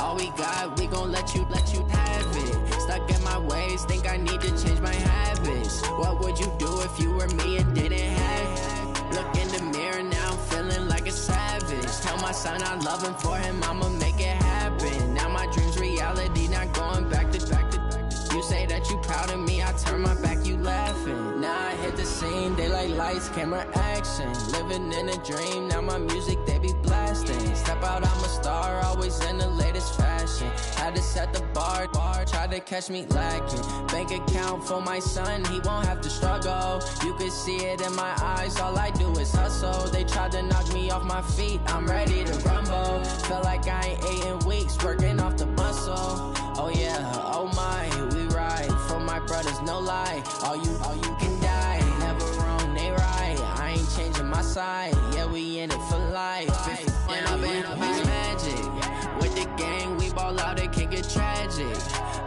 All we got, we gon' let you have it. Stuck in my ways, think I need to change my habits. What would you do if you were me and didn't have it? Look in the mirror now, I'm feeling like a savage. Tell my son I love him, for him I'ma make it happen. Now my dream's reality, not going back to. You say that you proud of me, I turn my back, you laughing. Now I hit the scene, they like lights, camera, action. Living in a dream, now my music, they be blasting. Step out, I'm a star, always in the latest fashion. Had to set the bar, try to catch me lacking. Bank account for my son, he won't have to struggle. You can see it in my eyes, all I do is hustle. They tried to knock me off my feet, I'm ready to rumble. Feel like I ain't ate in weeks, working off the muscle. Oh yeah, oh my, we ride for my brothers, no lie. All you can die, never wrong, they right. I ain't changing my side, yeah, we in it for life. When up and up, it's magic. With the gang, we ball out, it can get tragic.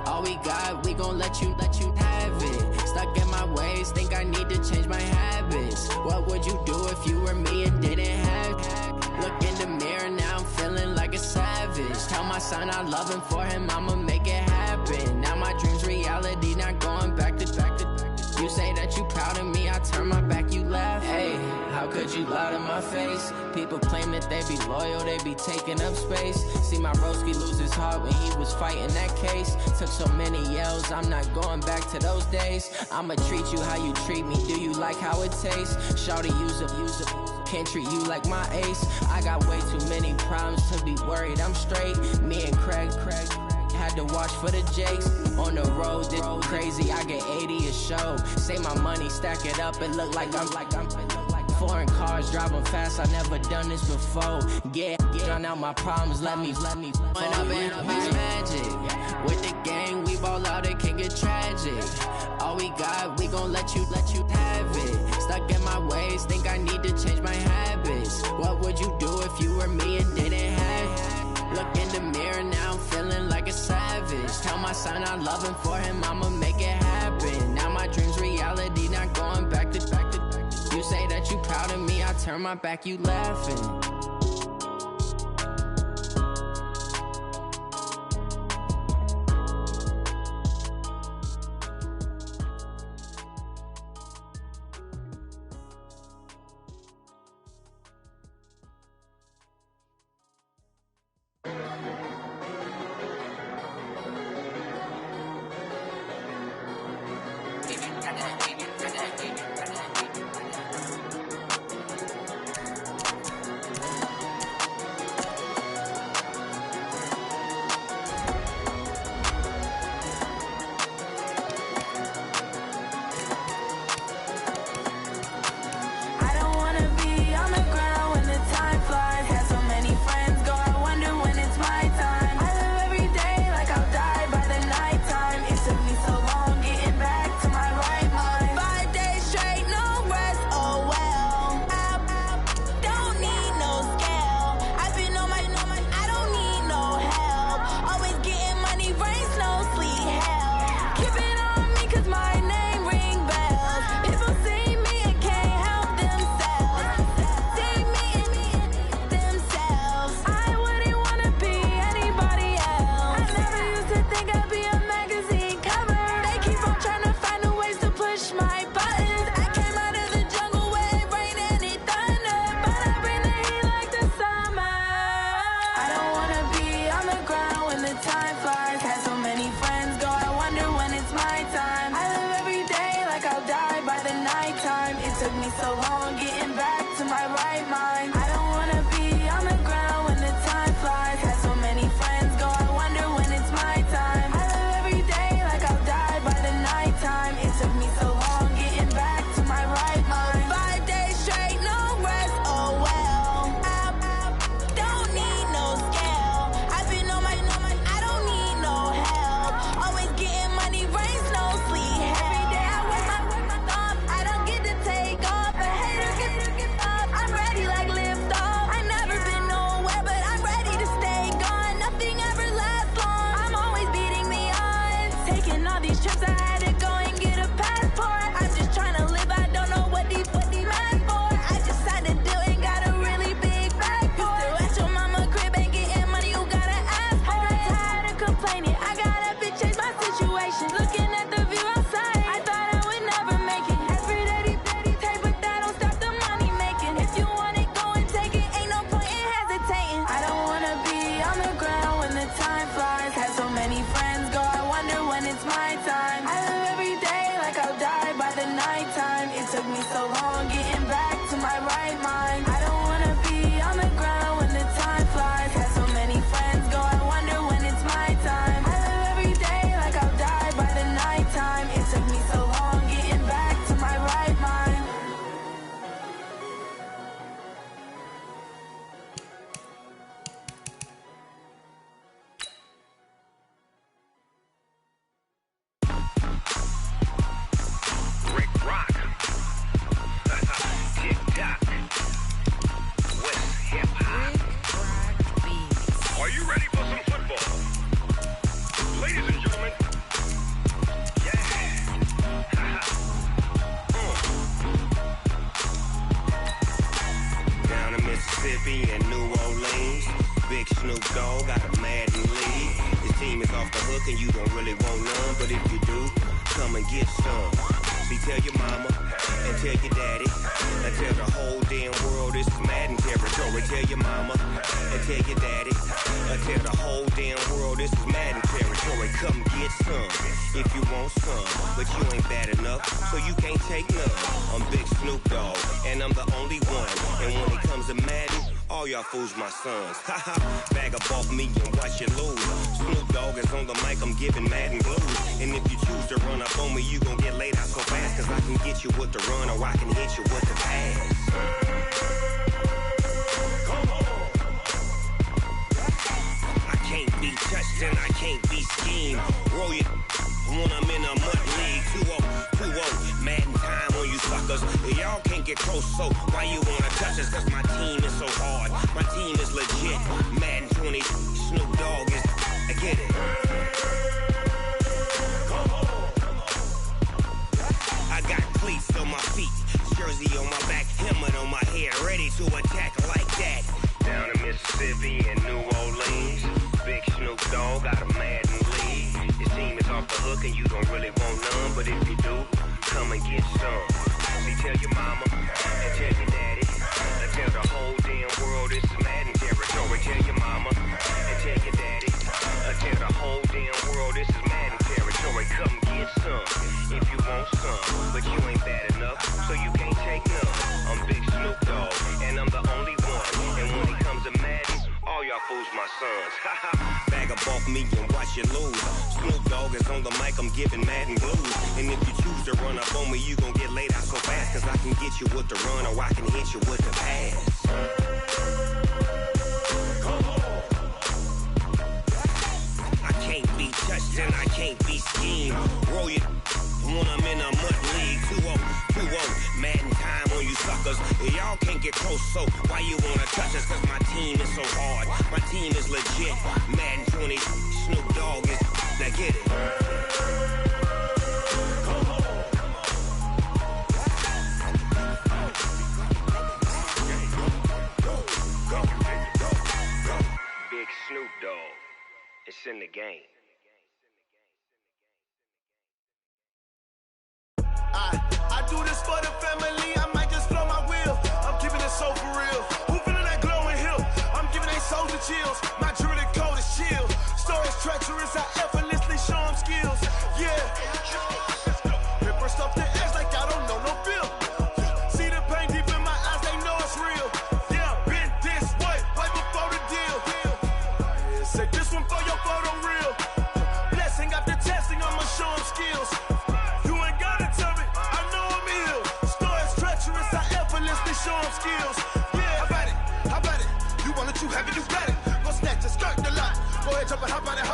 All we got, we gon' let you have it. Stuck in my ways, think I need to change my habits. What would you do if you were me and didn't have it? Look in the mirror, now I'm feeling like a savage. Tell my son I love him, for him I'ma make it happen. Now my dream's reality, not going back to. You say that you proud of me, I turn my back, you laugh. Hey, how could you lie to my face? People claim that they be loyal, they be taking up space. See my broski lose his heart when he was fighting that case. Took so many yells, I'm not going back to those days. I'ma treat you how you treat me, do you like how it tastes? Shawty, use up, can't treat you like my ace. I got way too many problems to be worried, I'm straight. Me and Craig had to watch for the Jakes. On the road, did crazy, I get 80 a show. Say my money, stack it up, it look like I'm foreign cars, driving fast, I never done this before. Get drown out my problems, let me When up and up, it's magic. With the gang, we ball out, it can get tragic. All we got, we gon' let you have it. Stuck in my ways, think I need to change my habits. What would you do if you were me and didn't have it? Look in the mirror, now I'm feeling like a savage. Tell my son I love him, for him I'ma make it happen. Now my dream's reality, not going back to. You say that you proud of me, I turn my back, you laughing. Fools my sons. Bag up off me and watch you lose. Snoop Dogg is on the mic, I'm giving Madden blues. And if you choose to run up on me, you gon' get laid out so fast. Cause I can get you with the run or I can hit you with the pass. Come on. I can't be touched and I can't be schemed. Roll you when I'm in a mud league. 2-0, 2-0, Madden time on you suckers. Y'all can't get close, so why you wanna touch us? Cause my team is so hard. My team is legit. Madden 20, Snoop Dogg is. I get it. Come on. I got cleats on my feet, jersey on my back, helmet on my head, ready Mississippi and New Orleans. Big Snoop Dogg got a Madden lead. His team is off the hook and you don't really want none, but if you do, come and get some. See, tell your mama and tell your daddy, and tell the whole damn world this is Madden territory. Tell your mama and tell your daddy, and tell the whole damn world this is Madden territory. Come get some if you want some, but you ain't bad enough, so you can't take none. I'm Big Snoop Dogg, and I'm the only one. And when it comes to Madden, all y'all fools my sons. Bag up off me and watch you lose. Snoop Dogg is on the mic, I'm giving Madden blues. And if you choose to run up on me, you gon' get laid out so fast. Cause I can get you with the run or I can hit you with the pass. I can't be touched and I can't be schemed. Roll you when I'm in a mud league. 2-0, Madden time on you suckers. Y'all can't get close, so why you wanna touch us? Cause my team is so hard, my team is legit. Madden 20, Snoop Dogg is, now get it. Big Snoop Dogg, it's in the game. I do this for the family, I might just blow my wheel. I'm keeping it so for real. Who feeling that glowing hill? I'm giving they souls the chills. My jewelry code is chill. Stories treacherous, I effortlessly show them skills. Yeah. Paper stuff the edge like I don't know no bill. See the pain deep in my eyes, they know it's real. Yeah, been this way, right before the deal. Say this one for your photo reel. Blessing after testing, I'ma show them skills. Show them skills. Yeah, how about it? You want it, you have it, you got it. Go snatch it, skirt the lot. Go ahead, jump it, how about it?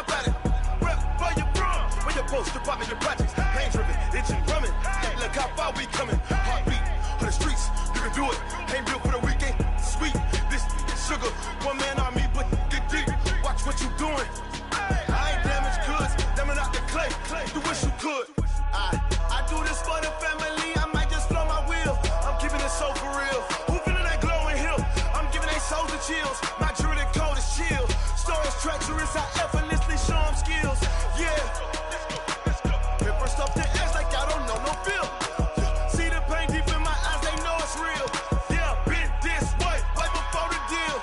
Rep for your bro, for your post, your poppin', your projects. Pain driven, itching, drumming. Look how far we coming. Heartbeat on the streets, you can do it. Ain't built for the weekend. Sweet, this sugar. One man army, but get deep. Watch what you doing. I ain't damaged goods, damn it out the clay. You wish you could. I do this for the family. I might just blow my wheel. I'm keeping it so for real. Who feeling that glowing hill? I'm giving they souls the chills. My jewelry code is chill. Stories treacherous, I effortlessly show them skills. Yeah. Paper stuff the edge like I don't know no feel. See the pain deep in my eyes, they know it's real. Yeah, been this way, right before the deal.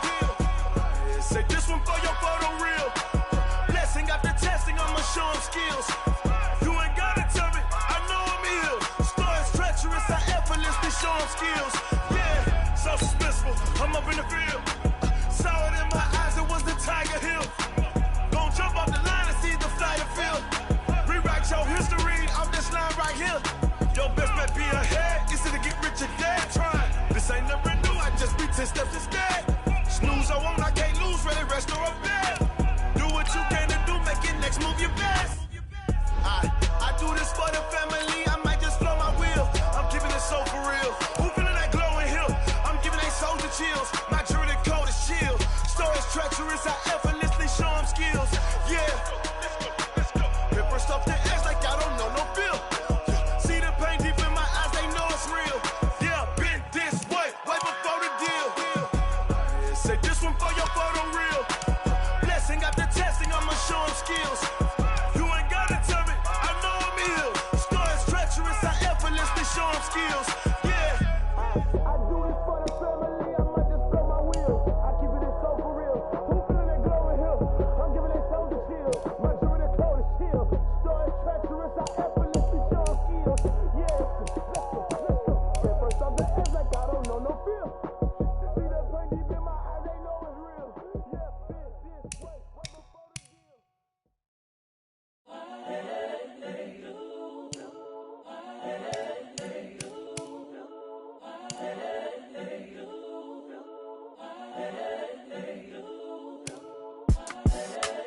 Say this one for your photo reel. Blessing after testing, I'ma show them skills. You ain't gotta tell me, I know I'm ill. Stories treacherous, I effortlessly show them skills. Yeah, so suspenseful, I'm up in the field. Saw it in my eyes, it was the Tiger Hill. Gon' jump off the line and see the flyer field. Rewrite your history off this line right here. Your best bet be ahead, instead of get rich or dead trying. This ain't never new, I just be 10 steps instead. Snooze I won't, I can't lose, ready, rest or up bed. Do what you can to do, make it next move your best. I do this for the family, I might just blow my wheel. I'm keeping it so for real. Who feeling that glowing hill? I'm giving they souls the chills. My jewelry code is chill. Stories treacherous, I effortlessly show them skills. Yeah. Paper stuff the edge like I don't know no feel. See the pain deep in my eyes, they know it's real. Yeah, been this way, right before the deal. Say this one for your photo reel. Blessing after testing, I'ma show them skills. You ain't gotta tell me, I know I'm ill. Stories treacherous, I effortlessly show them skills. Yeah. I do this for the family, I might just blow my wheel. I keep it so for real. Who feeling that glowing hill? I'm giving they souls the chill. My jewelry code is chill. Stories treacherous, I effortlessly show them skills. Yeah. Let's go. Paper stuff the edge like I don't know no feel. See that pain deep in my eyes, they know it's real. Yeah, this way, right before the deal.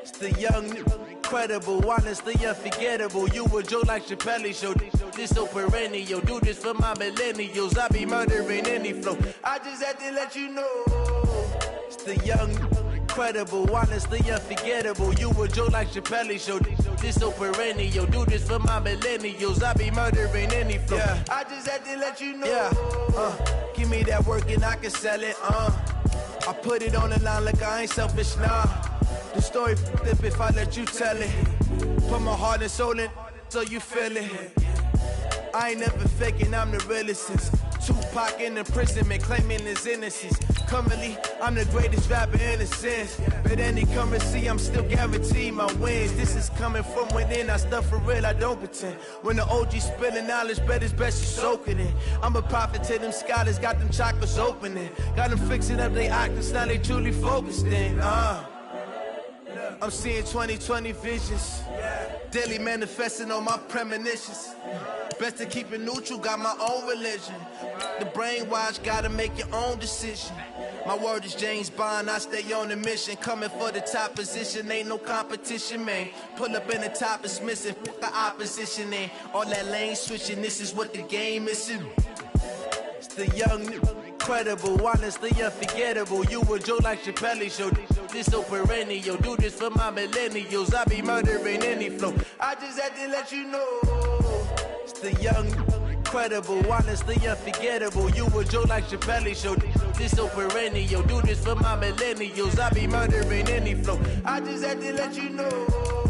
It's the young, incredible, honestly unforgettable. You a joke like Chappelle Show. This so perennial. Do this for my millennials. I be murdering any flow. I just had to let you know. It's the young, incredible, honestly unforgettable. You a joke like Chappelle Show. This so perennial. Do this for my millennials. I be murdering any flow. Yeah. I just had to let you know. Yeah. Give me that work and I can sell it. I put it on the line like I ain't selfish, nah. The story flip if I let you tell it. Put my heart and soul in so you feel it. I ain't never faking, I'm the realest since Tupac in imprisonment, claiming his innocence. Currently, I'm the greatest rapper in a sense. But any currency, I'm still guaranteed my wins. This is coming from within, I stuff for real, I don't pretend. When the OG spilling knowledge, bet it's best you soak it in. I'm a prophet to them scholars, got them chakras opening. Got them fixing up their octaves, now they truly focused in. I'm seeing 2020 visions. Daily manifesting on my premonitions. Best to keep it neutral, got my own religion. The brainwash, gotta make your own decision. My word is James Bond, I stay on the mission. Coming for the top position, ain't no competition, man. Pull up in the top is missing, the opposition ain't. All that lane switching, this is what the game is. It's the young, incredible, honestly unforgettable. You a Joe like Chappelle show. This so perennial, do this for my millennials. I be murdering any flow. I just had to let you know. It's the young, incredible, honestly unforgettable. You a Joe like Chappelle show. This so perennial, do this for my millennials. I be murdering any flow. I just had to let you know.